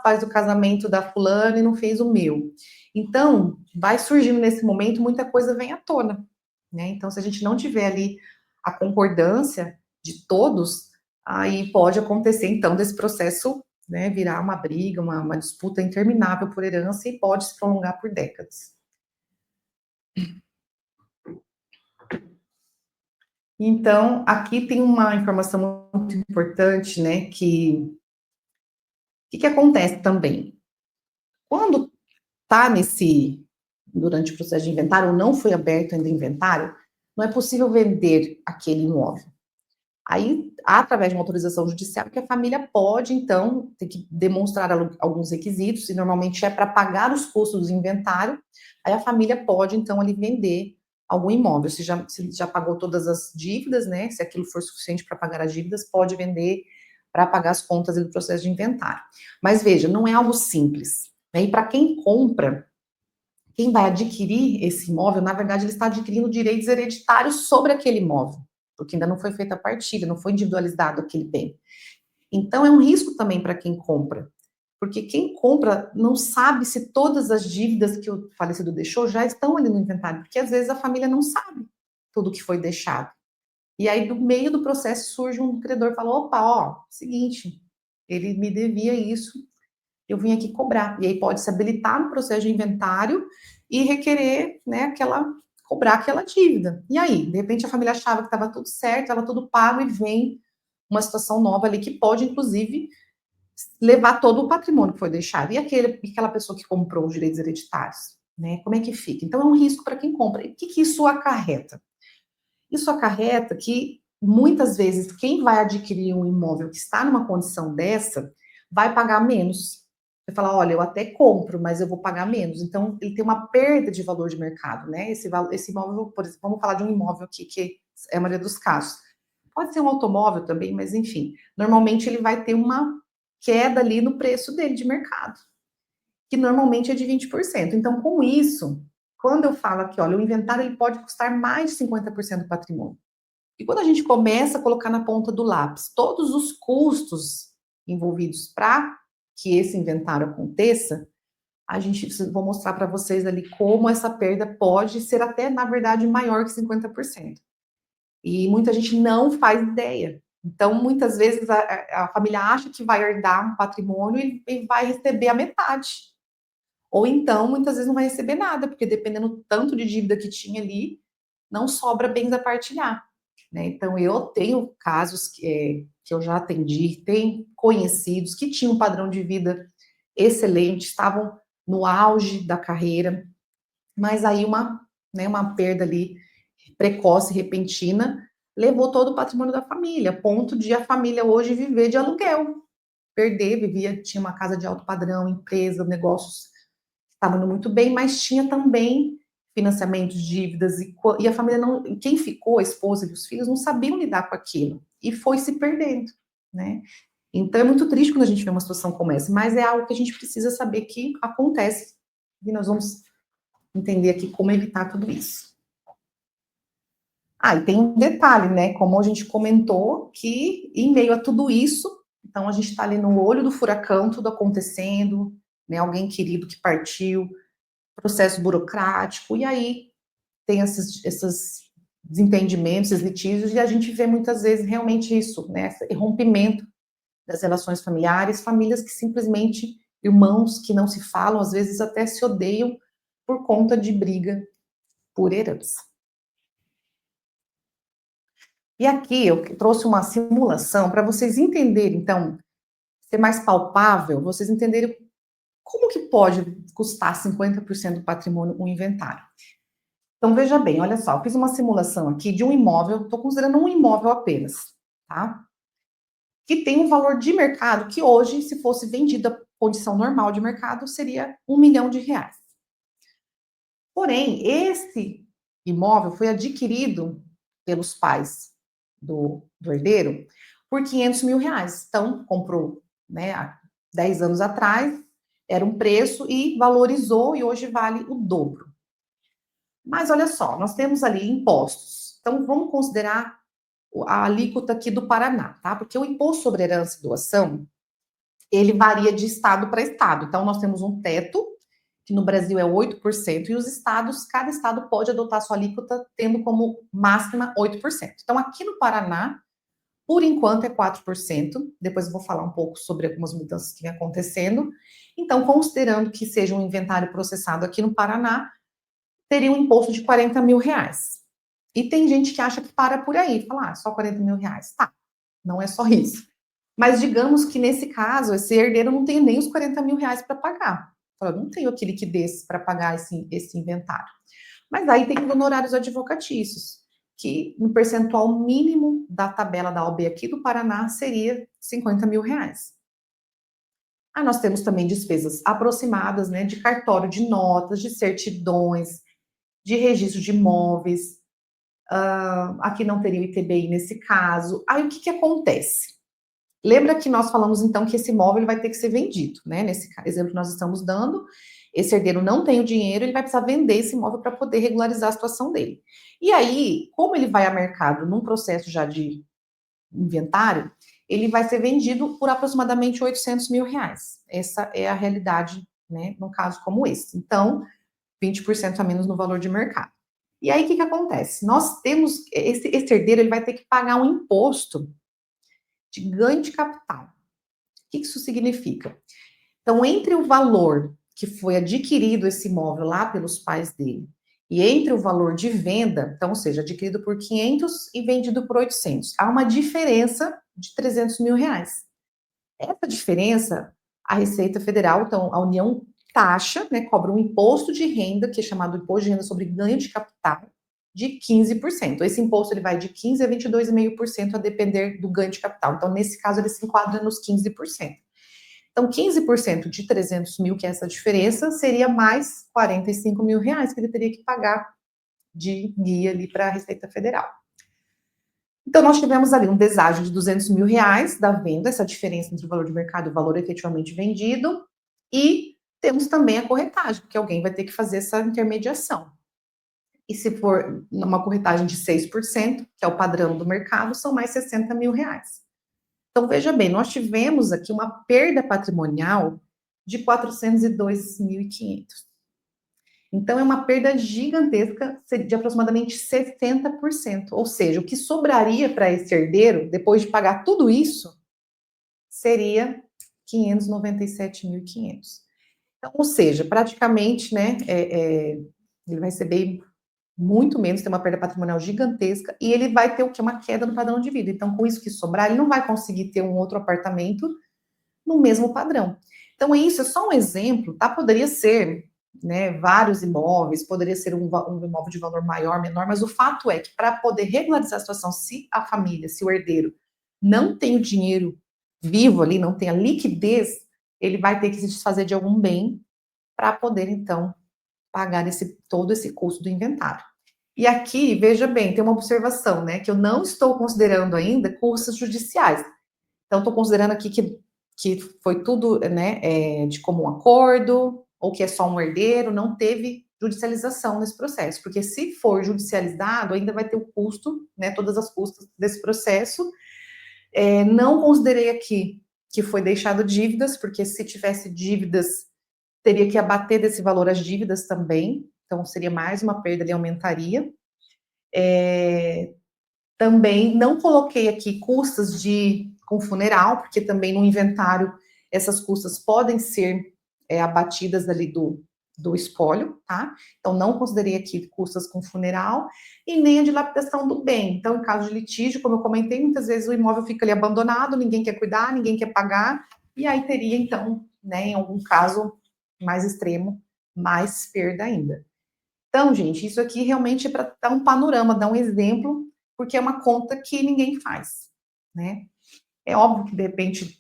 Faz o casamento da fulana e não fez o meu. Então, vai surgindo nesse momento, muita coisa vem à tona, né? Então, se a gente não tiver ali a concordância de todos, aí pode acontecer, então, desse processo, né, virar uma briga, uma disputa interminável por herança e pode se prolongar por décadas. Então, aqui tem uma informação muito importante, né, que acontece também? Quando está durante o processo de inventário, ou não foi aberto ainda o inventário, não é possível vender aquele imóvel. Aí, através de uma autorização judicial, que a família pode, então, ter que demonstrar alguns requisitos, e normalmente é para pagar os custos do inventário, aí a família pode, então, ali vender algum imóvel. Se já pagou todas as dívidas, né, se aquilo for suficiente para pagar as dívidas, pode vender para pagar as contas do processo de inventário. Mas veja, não é algo simples, né, e para quem compra, quem vai adquirir esse imóvel, na verdade, ele está adquirindo direitos hereditários sobre aquele imóvel, porque ainda não foi feita a partilha, não foi individualizado aquele bem. Então, é um risco também para quem compra, porque quem compra não sabe se todas as dívidas que o falecido deixou já estão ali no inventário, porque às vezes a família não sabe tudo que foi deixado. E aí, no meio do processo, surge um credor e fala: opa, ó, seguinte, ele me devia isso, eu vim aqui cobrar. E aí pode se habilitar no processo de inventário e requerer, né, cobrar aquela dívida. E aí, de repente a família achava que estava tudo certo, estava tudo pago e vem uma situação nova ali que pode, inclusive, levar todo o patrimônio que foi deixado. E aquela pessoa que comprou os direitos hereditários, né? Como é que fica? Então é um risco para quem compra. E o que isso acarreta? Isso acarreta que muitas vezes quem vai adquirir um imóvel que está numa condição dessa vai pagar menos. Você fala, olha, eu até compro, mas eu vou pagar menos. Então, ele tem uma perda de valor de mercado, né? Esse imóvel, por exemplo, vamos falar de um imóvel aqui, que é a maioria dos casos. Pode ser um automóvel também, mas enfim. Normalmente ele vai ter uma queda ali no preço dele de mercado, que normalmente é de 20%. Então, com isso, quando eu falo aqui, olha, o inventário ele pode custar mais de 50% do patrimônio. E quando a gente começa a colocar na ponta do lápis todos os custos envolvidos para que esse inventário aconteça, vou mostrar para vocês ali como essa perda pode ser até, na verdade, maior que 50%. E muita gente não faz ideia. Então, muitas vezes, a família acha que vai herdar um patrimônio e vai receber a metade. Ou então, muitas vezes, não vai receber nada, porque dependendo do tanto de dívida que tinha ali, não sobra bens a partilhar, né? Então, eu tenho casos que eu já atendi, tenho conhecidos que tinham um padrão de vida excelente, estavam no auge da carreira, mas aí uma perda ali precoce, repentina, levou todo o patrimônio da família, a ponto de a família hoje viver de aluguel, tinha uma casa de alto padrão, empresa, negócios estavam indo muito bem, mas tinha também financiamentos, dívidas, e a família não, quem ficou, a esposa e os filhos, não sabiam lidar com aquilo. e foi se perdendo, né? Então é muito triste quando a gente vê uma situação como essa, mas é algo que a gente precisa saber que acontece, e nós vamos entender aqui como evitar tudo isso. Ah, e tem um detalhe, né? Como a gente comentou, que em meio a tudo isso, então a gente está ali no olho do furacão, tudo acontecendo, né? Alguém querido que partiu, processo burocrático, e aí tem esses desentendimentos, esses litígios, e a gente vê muitas vezes realmente isso, né? Esse rompimento das relações familiares, famílias que simplesmente, irmãos que não se falam, às vezes até se odeiam por conta de briga por herança. E aqui eu trouxe uma simulação para vocês entenderem, então, ser mais palpável, vocês entenderem como que pode custar 50% do patrimônio um inventário. Então, veja bem, olha só, eu fiz uma simulação aqui de um imóvel, estou considerando um imóvel apenas, tá? Que tem um valor de mercado que hoje, se fosse vendido a condição normal de mercado, seria R$ 1 milhão. Porém, esse imóvel foi adquirido pelos pais do herdeiro por R$ 500 mil. Então, comprou, né, há 10 anos atrás, era um preço e valorizou e hoje vale o dobro. Mas olha só, nós temos ali impostos. Então, vamos considerar a alíquota aqui do Paraná, tá? Porque o imposto sobre herança e doação, ele varia de estado para estado. Então, nós temos um teto, que no Brasil é 8%, e os estados, cada estado pode adotar sua alíquota tendo como máxima 8%. Então, aqui no Paraná, por enquanto é 4%, depois eu vou falar um pouco sobre algumas mudanças que vem acontecendo. Então, considerando que seja um inventário processado aqui no Paraná, teria um imposto de R$ 40 mil. E tem gente que acha que para por aí, fala, só R$ 40 mil. Tá, não é só isso. Mas digamos que nesse caso, esse herdeiro não tem nem os R$ 40 mil para pagar. Fala, não tenho aqui liquidez para pagar esse inventário. Mas aí tem os honorários advocatícios, que no percentual mínimo da tabela da OAB aqui do Paraná seria R$ 50 mil. Aí nós temos também despesas aproximadas, né, de cartório de notas, de certidões, de registro de imóveis. Aqui não teria o ITBI nesse caso. Aí o que acontece? Lembra que nós falamos, então, que esse imóvel vai ter que ser vendido, né? Nesse exemplo que nós estamos dando, esse herdeiro não tem o dinheiro, ele vai precisar vender esse imóvel para poder regularizar a situação dele. E aí, como ele vai a mercado num processo já de inventário, ele vai ser vendido por aproximadamente R$ 800 mil. Essa é a realidade, né? Num caso como esse. Então, 20% a menos no valor de mercado. E aí, o que acontece? Nós temos, esse herdeiro, ele vai ter que pagar um imposto de ganho de capital. O que isso significa? Então, entre o valor que foi adquirido esse imóvel lá pelos pais dele e entre o valor de venda, então, ou seja, adquirido por 500 e vendido por 800, há uma diferença de R$ 300 mil. Essa diferença, a Receita Federal, então, a União taxa, né, cobra um imposto de renda, que é chamado Imposto de Renda sobre Ganho de Capital, de 15%. Esse imposto ele vai de 15% a 22,5% a depender do ganho de capital. Então, nesse caso, ele se enquadra nos 15%. Então, 15% de 300 mil, que é essa diferença, seria mais R$ 45 mil que ele teria que pagar de guia ali para a Receita Federal. Então, nós tivemos ali um deságio de R$ 200 mil da venda, essa diferença entre o valor de mercado e o valor efetivamente vendido, e temos também a corretagem, porque alguém vai ter que fazer essa intermediação. E se for uma corretagem de 6%, que é o padrão do mercado, são mais R$ 60 mil. Então, veja bem, nós tivemos aqui uma perda patrimonial de 402.500. Então, é uma perda gigantesca de aproximadamente 60%. Ou seja, o que sobraria para esse herdeiro, depois de pagar tudo isso, seria 597.500. Então, ou seja, praticamente, né, ele vai receber muito menos, tem uma perda patrimonial gigantesca, e ele vai ter o quê? Uma queda no padrão de vida. Então, com isso que sobrar, ele não vai conseguir ter um outro apartamento no mesmo padrão. Então, isso é só um exemplo, tá? Poderia ser, né, vários imóveis, poderia ser um imóvel de valor maior, menor, mas o fato é que para poder regularizar a situação, se a família, se o herdeiro não tem o dinheiro vivo ali, não tem a liquidez, ele vai ter que se desfazer de algum bem para poder, então, pagar todo esse custo do inventário. E aqui, veja bem, tem uma observação, né, que eu não estou considerando ainda custas judiciais. Então, estou considerando aqui que foi tudo, né, de comum acordo, ou que é só um herdeiro, não teve judicialização nesse processo, porque se for judicializado, ainda vai ter o custo, né, todas as custas desse processo. Não considerei aqui que foi deixado dívidas, porque se tivesse dívidas, teria que abater desse valor as dívidas também, então seria mais uma perda, ele aumentaria. Também não coloquei aqui custas com funeral, porque também no inventário essas custas podem ser abatidas ali do espólio, tá? Então, não considerei aqui custas com funeral e nem a dilapidação do bem. Então, em caso de litígio, como eu comentei, muitas vezes o imóvel fica ali abandonado, ninguém quer cuidar, ninguém quer pagar, e aí teria, então, né, em algum caso mais extremo, mais perda ainda. Então, gente, isso aqui realmente é para dar um panorama, dar um exemplo, porque é uma conta que ninguém faz, né? É óbvio que, de repente,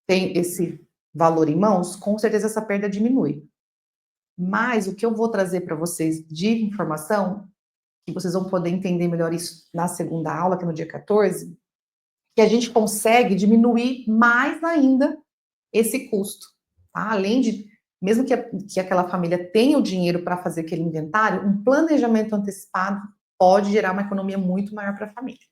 tem esse valor em mãos, com certeza essa perda diminui. Mas o que eu vou trazer para vocês de informação, que vocês vão poder entender melhor isso na segunda aula, que é no dia 14, que a gente consegue diminuir mais ainda esse custo, tá? Além de, mesmo que aquela família tenha o dinheiro para fazer aquele inventário, um planejamento antecipado pode gerar uma economia muito maior para a família.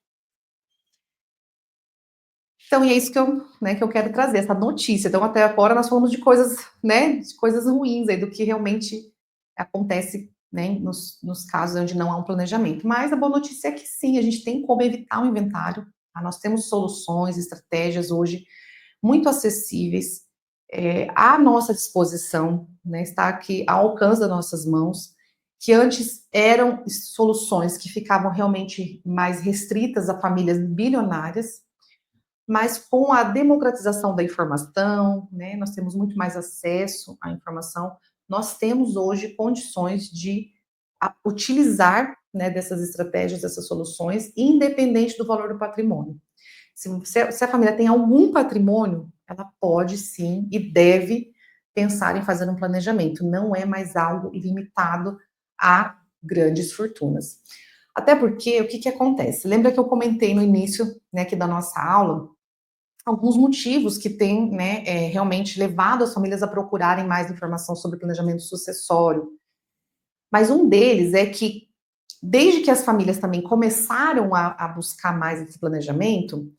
Então, e é isso que eu quero trazer, essa notícia. Então, até agora nós falamos de coisas, né, de coisas ruins aí, do que realmente acontece, né, nos casos onde não há um planejamento. Mas a boa notícia é que sim, a gente tem como evitar o inventário, tá? Nós temos soluções, estratégias hoje muito acessíveis, à nossa disposição, né, está aqui ao alcance das nossas mãos, que antes eram soluções que ficavam realmente mais restritas a famílias bilionárias, mas com a democratização da informação, né, nós temos muito mais acesso à informação, nós temos hoje condições de utilizar, né, dessas estratégias, dessas soluções, independente do valor do patrimônio. Se a família tem algum patrimônio, ela pode sim e deve pensar em fazer um planejamento. Não é mais algo limitado a grandes fortunas. Até porque, o que acontece? Lembra que eu comentei no início, né, aqui da nossa aula, alguns motivos que têm, né, realmente levado as famílias a procurarem mais informação sobre planejamento sucessório. Mas um deles é que, desde que as famílias também começaram a buscar mais esse planejamento,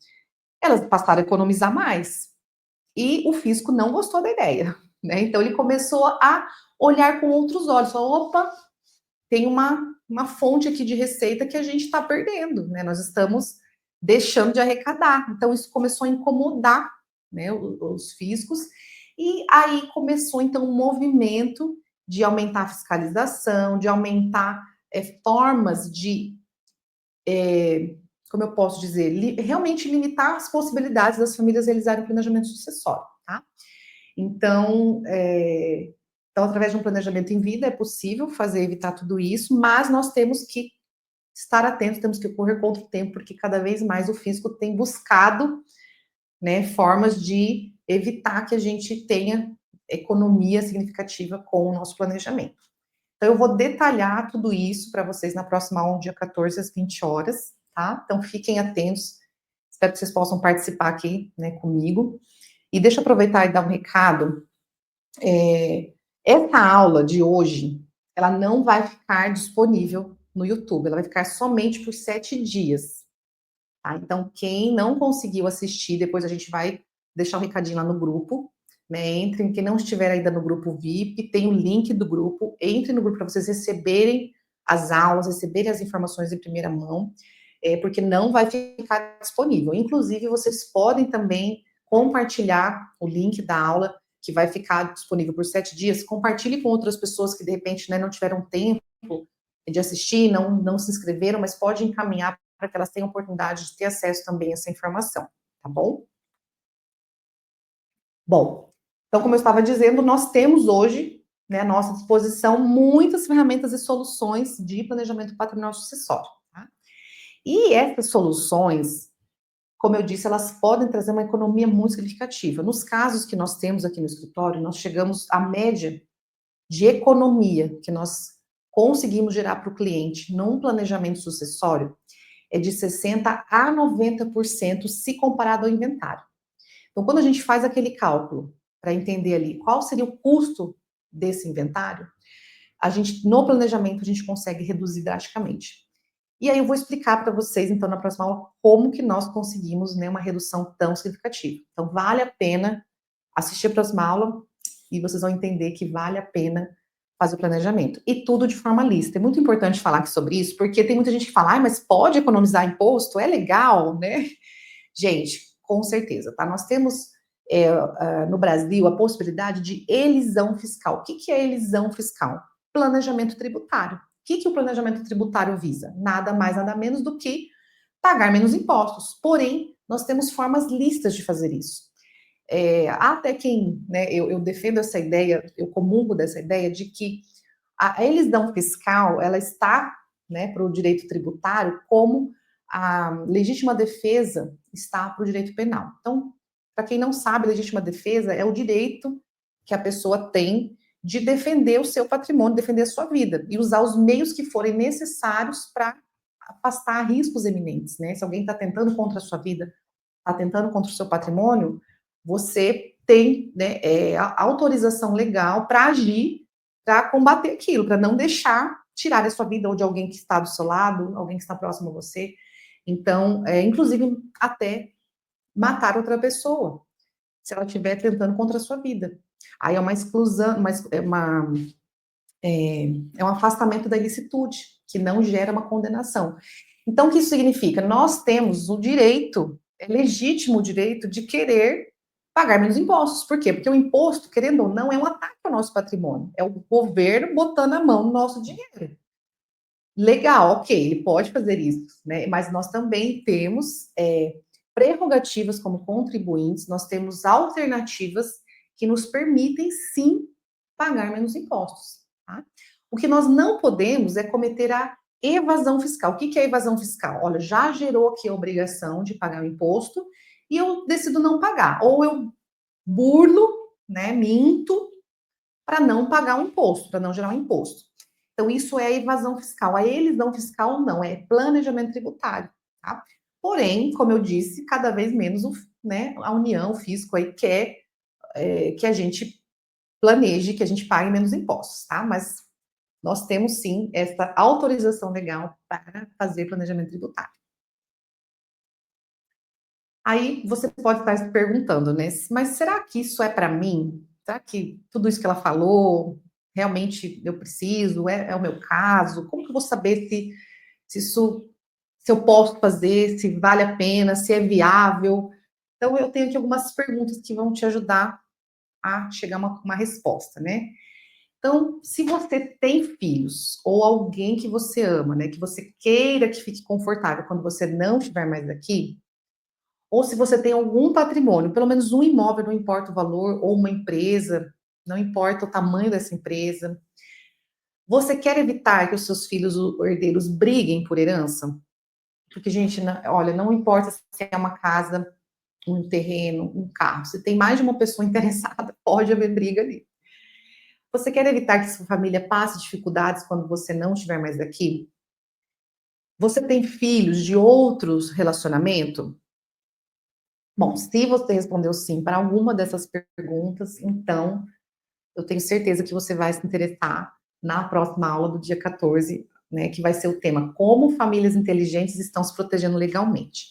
elas passaram a economizar mais. E o fisco não gostou da ideia, né? Então ele começou a olhar com outros olhos, falou, opa, tem uma fonte aqui de receita que a gente está perdendo, né? Nós estamos deixando de arrecadar. Então isso começou a incomodar, né, os fiscos, e aí começou então um movimento de aumentar a fiscalização, de aumentar formas de como eu posso dizer, realmente limitar as possibilidades das famílias realizarem o planejamento sucessório, tá? Então, através de um planejamento em vida é possível fazer, evitar tudo isso, mas nós temos que estar atentos, temos que correr contra o tempo, porque cada vez mais o fisco tem buscado, né, formas de evitar que a gente tenha economia significativa com o nosso planejamento. Então, eu vou detalhar tudo isso para vocês na próxima aula, dia 14, às 20 horas, tá? Então, fiquem atentos. Espero que vocês possam participar aqui, né, comigo. E deixa eu aproveitar e dar um recado. Essa aula de hoje, ela não vai ficar disponível no YouTube, ela vai ficar somente por 7 dias, tá? Então, quem não conseguiu assistir, depois a gente vai deixar um recadinho lá no grupo, né? Entrem, quem não estiver ainda no grupo VIP, tem o link do grupo, entre no grupo para vocês receberem as aulas, receberem as informações em primeira mão, porque não vai ficar disponível. Inclusive, vocês podem também compartilhar o link da aula, que vai ficar disponível por 7 dias, compartilhe com outras pessoas que, de repente, né, não tiveram tempo de assistir, não se inscreveram, mas pode encaminhar para que elas tenham oportunidade de ter acesso também a essa informação, tá bom? Bom, então, como eu estava dizendo, nós temos hoje, né, à nossa disposição, muitas ferramentas e soluções de planejamento patrimonial sucessório, tá? E essas soluções, como eu disse, elas podem trazer uma economia muito significativa. Nos casos que nós temos aqui no escritório, nós chegamos à média de economia que nós conseguimos gerar para o cliente num planejamento sucessório é de 60% a 90% se comparado ao inventário. Então, quando a gente faz aquele cálculo para entender ali qual seria o custo desse inventário, no planejamento, a gente consegue reduzir drasticamente. E aí eu vou explicar para vocês, então, na próxima aula, como que nós conseguimos, né, uma redução tão significativa. Então, vale a pena assistir a próxima aula e vocês vão entender que vale a pena fazer o planejamento. E tudo de forma lista. É muito importante falar aqui sobre isso, porque tem muita gente que fala, mas pode economizar imposto? É legal, né? Gente, com certeza, tá? Nós temos no Brasil a possibilidade de elisão fiscal. O que é elisão fiscal? Planejamento tributário. O que o planejamento tributário visa? Nada mais, nada menos do que pagar menos impostos. Porém, nós temos formas listas de fazer isso. Até quem, né, eu defendo essa ideia, eu comungo dessa ideia de que a elisão fiscal, ela está, né, para o direito tributário como a legítima defesa está para o direito penal. Então, para quem não sabe, legítima defesa é o direito que a pessoa tem de defender o seu patrimônio, defender a sua vida, e usar os meios que forem necessários para afastar riscos eminentes, né? Se alguém está tentando contra a sua vida, está tentando contra o seu patrimônio, você tem, né, a autorização legal para agir, para combater aquilo, para não deixar tirar a sua vida ou de alguém que está do seu lado, alguém que está próximo a você. Então, inclusive, até matar outra pessoa, se ela estiver tentando contra a sua vida. Aí é uma exclusão, é um afastamento da ilicitude, que não gera uma condenação. Então, o que isso significa? Nós temos o direito, legítimo o direito de querer pagar menos impostos. Por quê? Porque o imposto, querendo ou não, é um ataque ao nosso patrimônio. É o governo botando a mão no nosso dinheiro. Legal, ok, ele pode fazer isso, né? Mas nós também temos prerrogativas como contribuintes, nós temos alternativas que nos permitem, sim, pagar menos impostos. Tá? O que nós não podemos é cometer a evasão fiscal. O que é evasão fiscal? Olha, já gerou aqui a obrigação de pagar o imposto e eu decido não pagar. Ou eu burlo, né, minto, para não pagar o imposto, para não gerar um imposto. Então, isso é evasão fiscal. A elisão fiscal não, é planejamento tributário. Tá? Porém, como eu disse, cada vez menos né, a União, o fisco aí quer que a gente planeje, que a gente pague menos impostos, tá? Mas nós temos sim essa autorização legal para fazer planejamento tributário. Aí você pode estar se perguntando, né? Mas será que isso é para mim? Será que tudo isso que ela falou realmente eu preciso? É o meu caso? Como que eu vou saber se eu posso fazer, se vale a pena, se é viável? Então eu tenho aqui algumas perguntas que vão te ajudar a chegar a uma resposta, né? Então, se você tem filhos ou alguém que você ama, né, que você queira que fique confortável quando você não estiver mais aqui, ou se você tem algum patrimônio, pelo menos um imóvel, não importa o valor, ou uma empresa, não importa o tamanho dessa empresa, você quer evitar que os seus filhos, os herdeiros, briguem por herança? Porque, gente, olha, não importa se é uma casa, um terreno, um carro, se tem mais de uma pessoa interessada, pode haver briga ali. Você quer evitar que sua família passe dificuldades quando você não estiver mais aqui? Você tem filhos de outros relacionamentos? Bom, se você respondeu sim para alguma dessas perguntas, então eu tenho certeza que você vai se interessar na próxima aula do dia 14, né, que vai ser o tema Como famílias inteligentes estão se protegendo legalmente.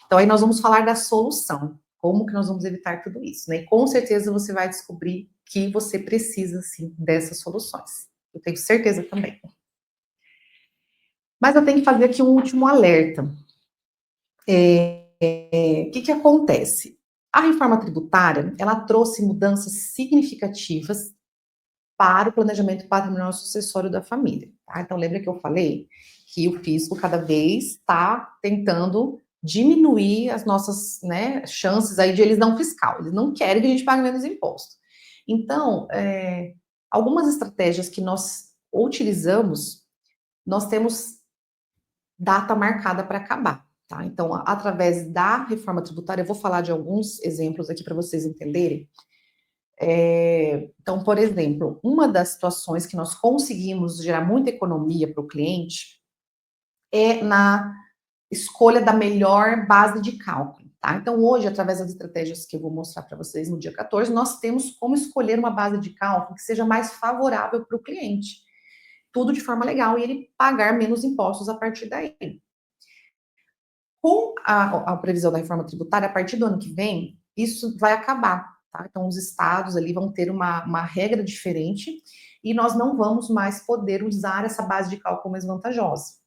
Então aí nós vamos falar da solução, como que nós vamos evitar tudo isso, né? E com certeza você vai descobrir que você precisa sim dessas soluções. Eu tenho certeza também. Mas eu tenho que fazer aqui um último alerta. O que acontece? A reforma tributária, ela trouxe mudanças significativas para o planejamento patrimonial sucessório da família. Tá? Então, lembra que eu falei que o fisco cada vez está tentando diminuir as nossas, né, chances aí de elisão fiscal. Eles não querem que a gente pague menos imposto. Então, algumas estratégias que nós utilizamos, nós temos data marcada para acabar. Tá? Então, através da reforma tributária, eu vou falar de alguns exemplos aqui para vocês entenderem. Então, por exemplo, uma das situações que nós conseguimos gerar muita economia para o cliente é na escolha da melhor base de cálculo, tá? Então, hoje, através das estratégias que eu vou mostrar para vocês no dia 14, nós temos como escolher uma base de cálculo que seja mais favorável para o cliente. Tudo de forma legal e ele pagar menos impostos a partir daí. Com a previsão da reforma tributária, a partir do ano que vem, isso vai acabar, tá? Então, os estados ali vão ter uma regra diferente e nós não vamos mais poder usar essa base de cálculo mais vantajosa.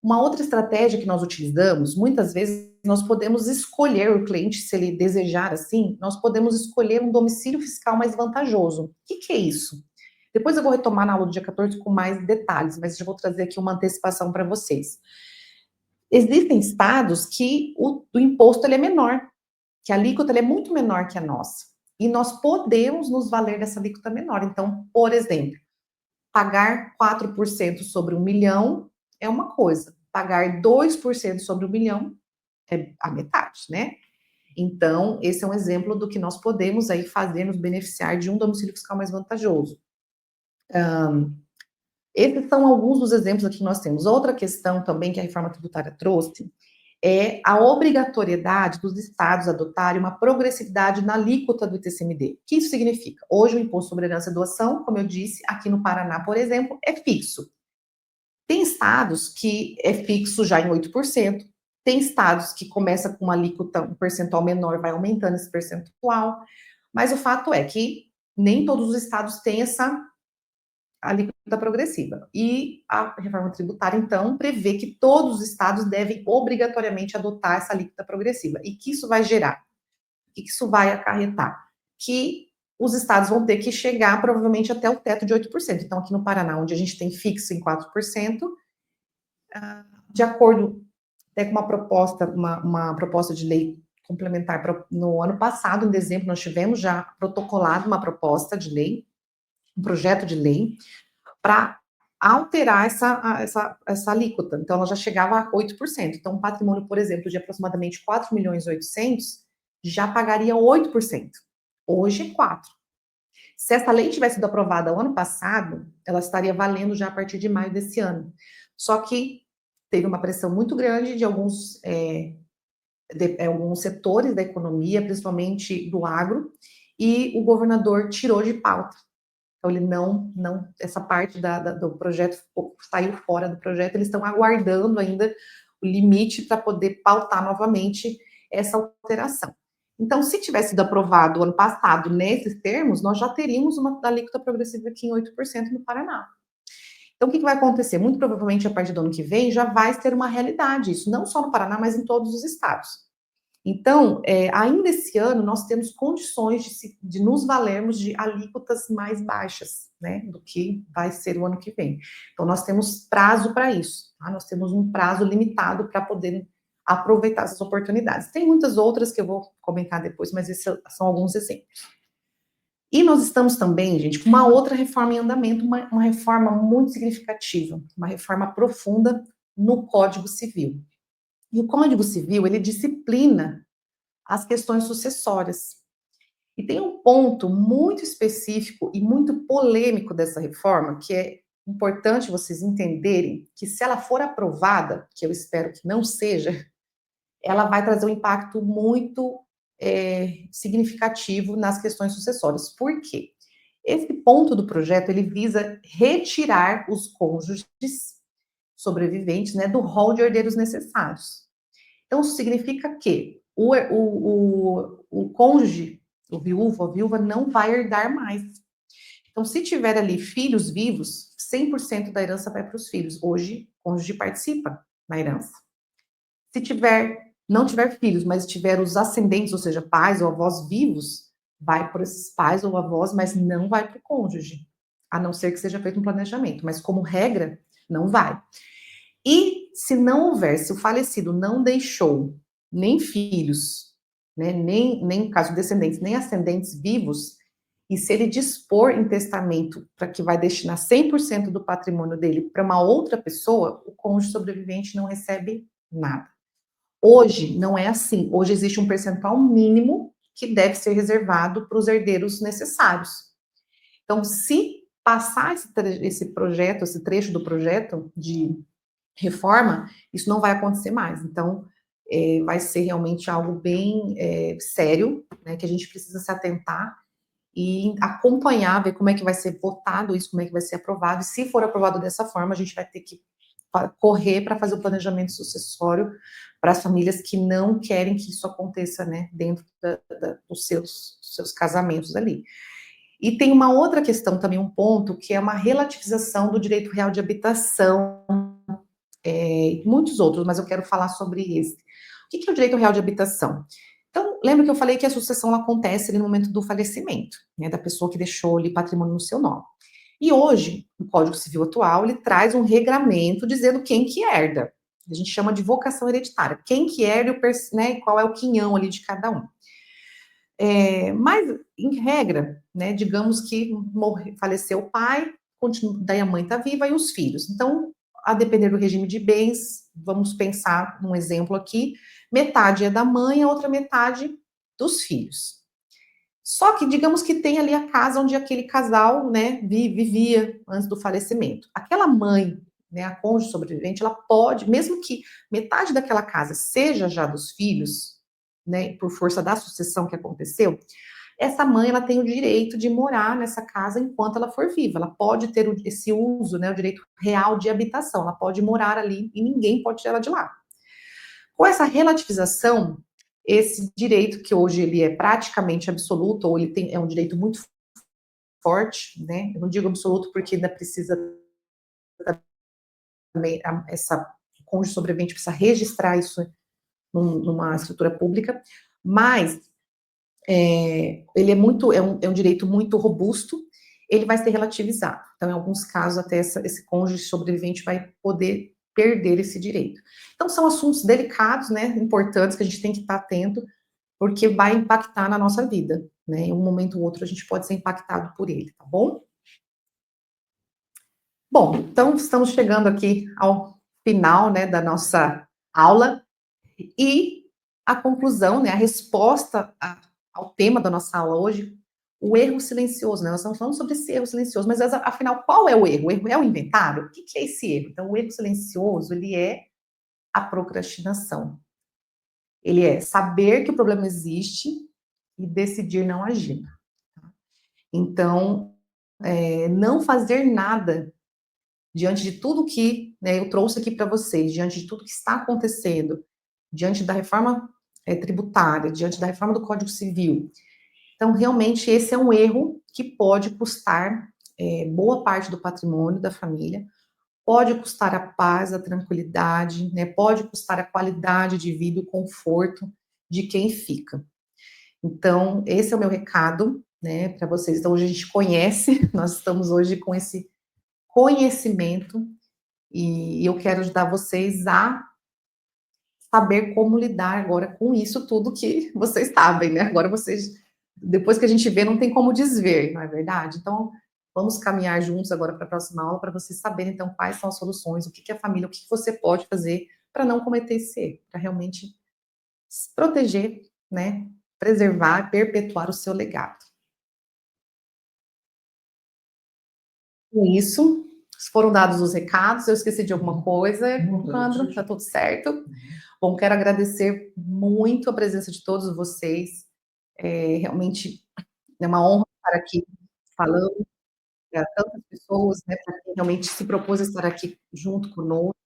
Uma outra estratégia que nós utilizamos, muitas vezes nós podemos escolher o cliente, se ele desejar assim, nós podemos escolher um domicílio fiscal mais vantajoso. O que é isso? Depois eu vou retomar na aula do dia 14 com mais detalhes, mas já vou trazer aqui uma antecipação para vocês. Existem estados que o imposto ele é menor, que a alíquota ele é muito menor que a nossa. E nós podemos nos valer dessa alíquota menor. Então, por exemplo, pagar 4% sobre 1 milhão é uma coisa, pagar 2% sobre 1 milhão é a metade, né? Então, esse é um exemplo do que nós podemos aí fazer, nos beneficiar de um domicílio fiscal mais vantajoso. Esses são alguns dos exemplos aqui que nós temos. Outra questão também que a reforma tributária trouxe é a obrigatoriedade dos estados adotarem uma progressividade na alíquota do ITCMD. O que isso significa? Hoje o imposto sobre herança e doação, como eu disse, aqui no Paraná, por exemplo, é fixo. Tem estados que é fixo já em 8%, tem estados que começa com uma alíquota, um percentual menor, vai aumentando esse percentual, mas o fato é que nem todos os estados têm essa alíquota progressiva. E a reforma tributária, então, prevê que todos os estados devem obrigatoriamente adotar essa alíquota progressiva. E que isso vai gerar? O que isso vai acarretar? Que os estados vão ter que chegar, provavelmente, até o teto de 8%. Então, aqui no Paraná, onde a gente tem fixo em 4%, de acordo até com uma proposta de lei complementar no ano passado, em dezembro, nós tivemos já protocolado uma proposta de lei, um projeto de lei, para alterar essa alíquota. Então, ela já chegava a 8%. Então, um patrimônio, por exemplo, de aproximadamente 4.800.000, já pagaria 8%. Hoje é 4%. Se essa lei tivesse sido aprovada o ano passado, ela estaria valendo já a partir de maio desse ano. Só que teve uma pressão muito grande de alguns setores da economia, principalmente do agro, e o governador tirou de pauta. Então, ele essa parte do projeto saiu fora do projeto, eles estão aguardando ainda o limite para poder pautar novamente essa alteração. Então, se tivesse sido aprovado ano passado nesses termos, nós já teríamos uma alíquota progressiva aqui em 8% no Paraná. Então, o que vai acontecer? Muito provavelmente, a partir do ano que vem, já vai ser uma realidade isso, não só no Paraná, mas em todos os estados. Então, ainda esse ano, nós temos condições de nos valermos de alíquotas mais baixas, né, do que vai ser o ano que vem. Então, nós temos prazo para isso, tá? Nós temos um prazo limitado para poder aproveitar essas oportunidades. Tem muitas outras que eu vou comentar depois, mas esses são alguns exemplos. E nós estamos também, gente, com uma outra reforma em andamento, uma reforma muito significativa, uma reforma profunda no Código Civil. E o Código Civil, ele disciplina as questões sucessórias. E tem um ponto muito específico e muito polêmico dessa reforma, que é importante vocês entenderem que se ela for aprovada, que eu espero que não seja, ela vai trazer um impacto muito significativo nas questões sucessórias. Por quê? Esse ponto do projeto, ele visa retirar os cônjuges sobreviventes, né, do rol de herdeiros necessários. Então, isso significa que o cônjuge, o viúvo, a viúva, não vai herdar mais. Então, se tiver ali filhos vivos, 100% da herança vai para os filhos. Hoje, o cônjuge participa na herança. Se não tiver filhos, mas tiver os ascendentes, ou seja, pais ou avós vivos, vai para esses pais ou avós, mas não vai para o cônjuge, a não ser que seja feito um planejamento. Mas, como regra, não vai. E se não houver, se o falecido não deixou nem filhos, né, nem caso descendentes, nem ascendentes vivos, e se ele dispor em testamento para que vai destinar 100% do patrimônio dele para uma outra pessoa, o cônjuge sobrevivente não recebe nada. Hoje não é assim. Hoje existe um percentual mínimo que deve ser reservado para os herdeiros necessários. Então, se passar esse projeto, esse trecho do projeto de reforma, isso não vai acontecer mais. Então, vai ser realmente algo bem sério, né, que a gente precisa se atentar e acompanhar, ver como é que vai ser votado isso, como é que vai ser aprovado, e se for aprovado dessa forma, a gente vai ter que correr para fazer o planejamento sucessório para as famílias que não querem que isso aconteça, né, dentro dos seus casamentos ali. E tem uma outra questão também, um ponto, que é uma relativização do direito real de habitação, muitos outros, mas eu quero falar sobre esse. O que é o direito real de habitação? Então, lembra que eu falei que a sucessão acontece ali no momento do falecimento, né, da pessoa que deixou ali patrimônio no seu nome. E hoje, o Código Civil atual, ele traz um regramento dizendo quem que herda. A gente chama de vocação hereditária. Quem que herda, né, qual é o quinhão ali de cada um. Mas, em regra, né, digamos que faleceu o pai, daí a mãe está viva e os filhos. Então, a depender do regime de bens, vamos pensar num exemplo aqui, metade é da mãe, a outra metade dos filhos. Só que, digamos que tem ali a casa onde aquele casal, né, vivia antes do falecimento. Aquela mãe, né, a cônjuge sobrevivente, ela pode, mesmo que metade daquela casa seja já dos filhos, né, por força da sucessão que aconteceu, essa mãe, ela tem o direito de morar nessa casa enquanto ela for viva. Ela pode ter esse uso, né, o direito real de habitação. Ela pode morar ali e ninguém pode tirar ela de lá. Com essa relativização, esse direito que hoje ele é praticamente absoluto, ou ele é um direito muito forte, né? Eu não digo absoluto porque ainda precisa também, essa cônjuge sobrevivente precisa registrar isso numa escritura pública, mas ele é um direito muito robusto, ele vai ser relativizado. Então, em alguns casos, até esse cônjuge sobrevivente vai poder perder esse direito. Então, são assuntos delicados, né, importantes, que a gente tem que estar atento, porque vai impactar na nossa vida, né, em um momento ou outro a gente pode ser impactado por ele, tá bom? Bom, então estamos chegando aqui ao final, né, da nossa aula, e a conclusão, né, a resposta ao tema da nossa aula hoje, o erro silencioso, né? Nós estamos falando sobre esse erro silencioso, mas afinal, qual é o erro? O erro é o inventário? O que é esse erro? Então, o erro silencioso, ele é a procrastinação. Ele é saber que o problema existe e decidir não agir. Então, não fazer nada diante de tudo que, né, eu trouxe aqui para vocês, diante de tudo que está acontecendo, diante da reforma tributária, diante da reforma do Código Civil. Então, realmente, esse é um erro que pode custar boa parte do patrimônio da família, pode custar a paz, a tranquilidade, né, pode custar a qualidade de vida, o conforto de quem fica. Então, esse é o meu recado, né, para vocês. Então, hoje a gente conhece, nós estamos hoje com esse conhecimento, e eu quero ajudar vocês a saber como lidar agora com isso tudo que vocês sabem, né? Agora vocês, depois que a gente vê, não tem como desver, não é verdade? Então, vamos caminhar juntos agora para a próxima aula para vocês saberem, então, quais são as soluções, o que é a família, o que você pode fazer para não cometer esse erro, para realmente se proteger, né? Preservar, perpetuar o seu legado. Com isso, foram dados os recados, eu esqueci de alguma coisa, Sandro, tá tudo certo? Bom, quero agradecer muito a presença de todos vocês, realmente é uma honra estar aqui falando para tantas pessoas, né, para quem realmente se propôs a estar aqui junto conosco,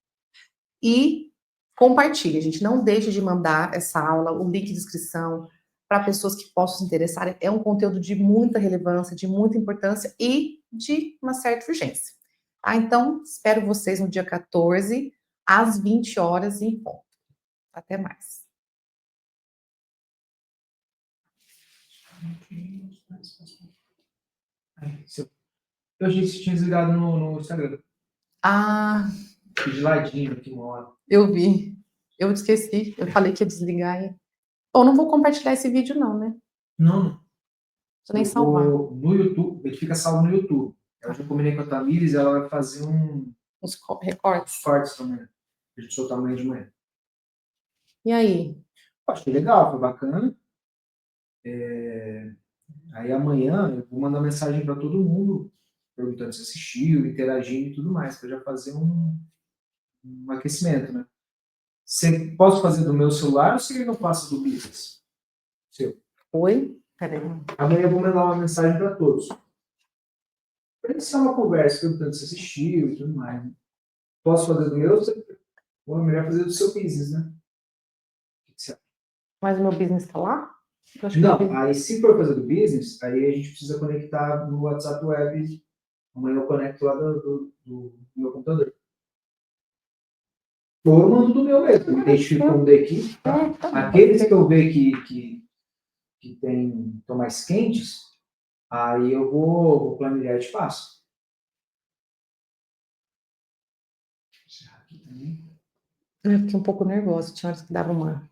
e compartilhe, gente, não deixe de mandar essa aula, o link de inscrição, para pessoas que possam se interessar, é um conteúdo de muita relevância, de muita importância e de uma certa urgência. Tá? Então, espero vocês no dia 14, às 20 horas em ponto. Até mais. Eu achei que você tinha desligado no Instagram. Ah, De ladinho aqui uma hora. eu vi. Eu esqueci. Eu falei que ia desligar. Bom, não vou compartilhar esse vídeo, não, né? Não. Vou nem salvar. No YouTube, ele fica salvo no YouTube. Eu já combinei com a Tamires, ela vai fazer uns recortes. Cortes também. A gente soltar amanhã de manhã. E aí? Achei legal, foi bacana. Aí amanhã eu vou mandar mensagem para todo mundo, perguntando se assistiu, interagindo e tudo mais, para já fazer um aquecimento, né? Posso fazer do meu celular ou se eu não faço do business? Seu. Oi? Peraí. Amanhã eu vou mandar uma mensagem para todos. Para iniciar uma conversa, perguntando se assistiu e tudo mais. Né? Posso fazer do meu? Ou é melhor fazer do seu business, né? O que você acha? Mas o meu business está lá? Não, aí se for fazer do business, aí a gente precisa conectar no WhatsApp Web. Amanhã eu conecto lá do meu computador. Ou eu mando do meu mesmo, identifico como da equipe. Tá? Aqueles que eu ver que estão mais quentes, aí eu vou planilhar e te passo. Eu fiquei um pouco nervosa, tinha horas que dava uma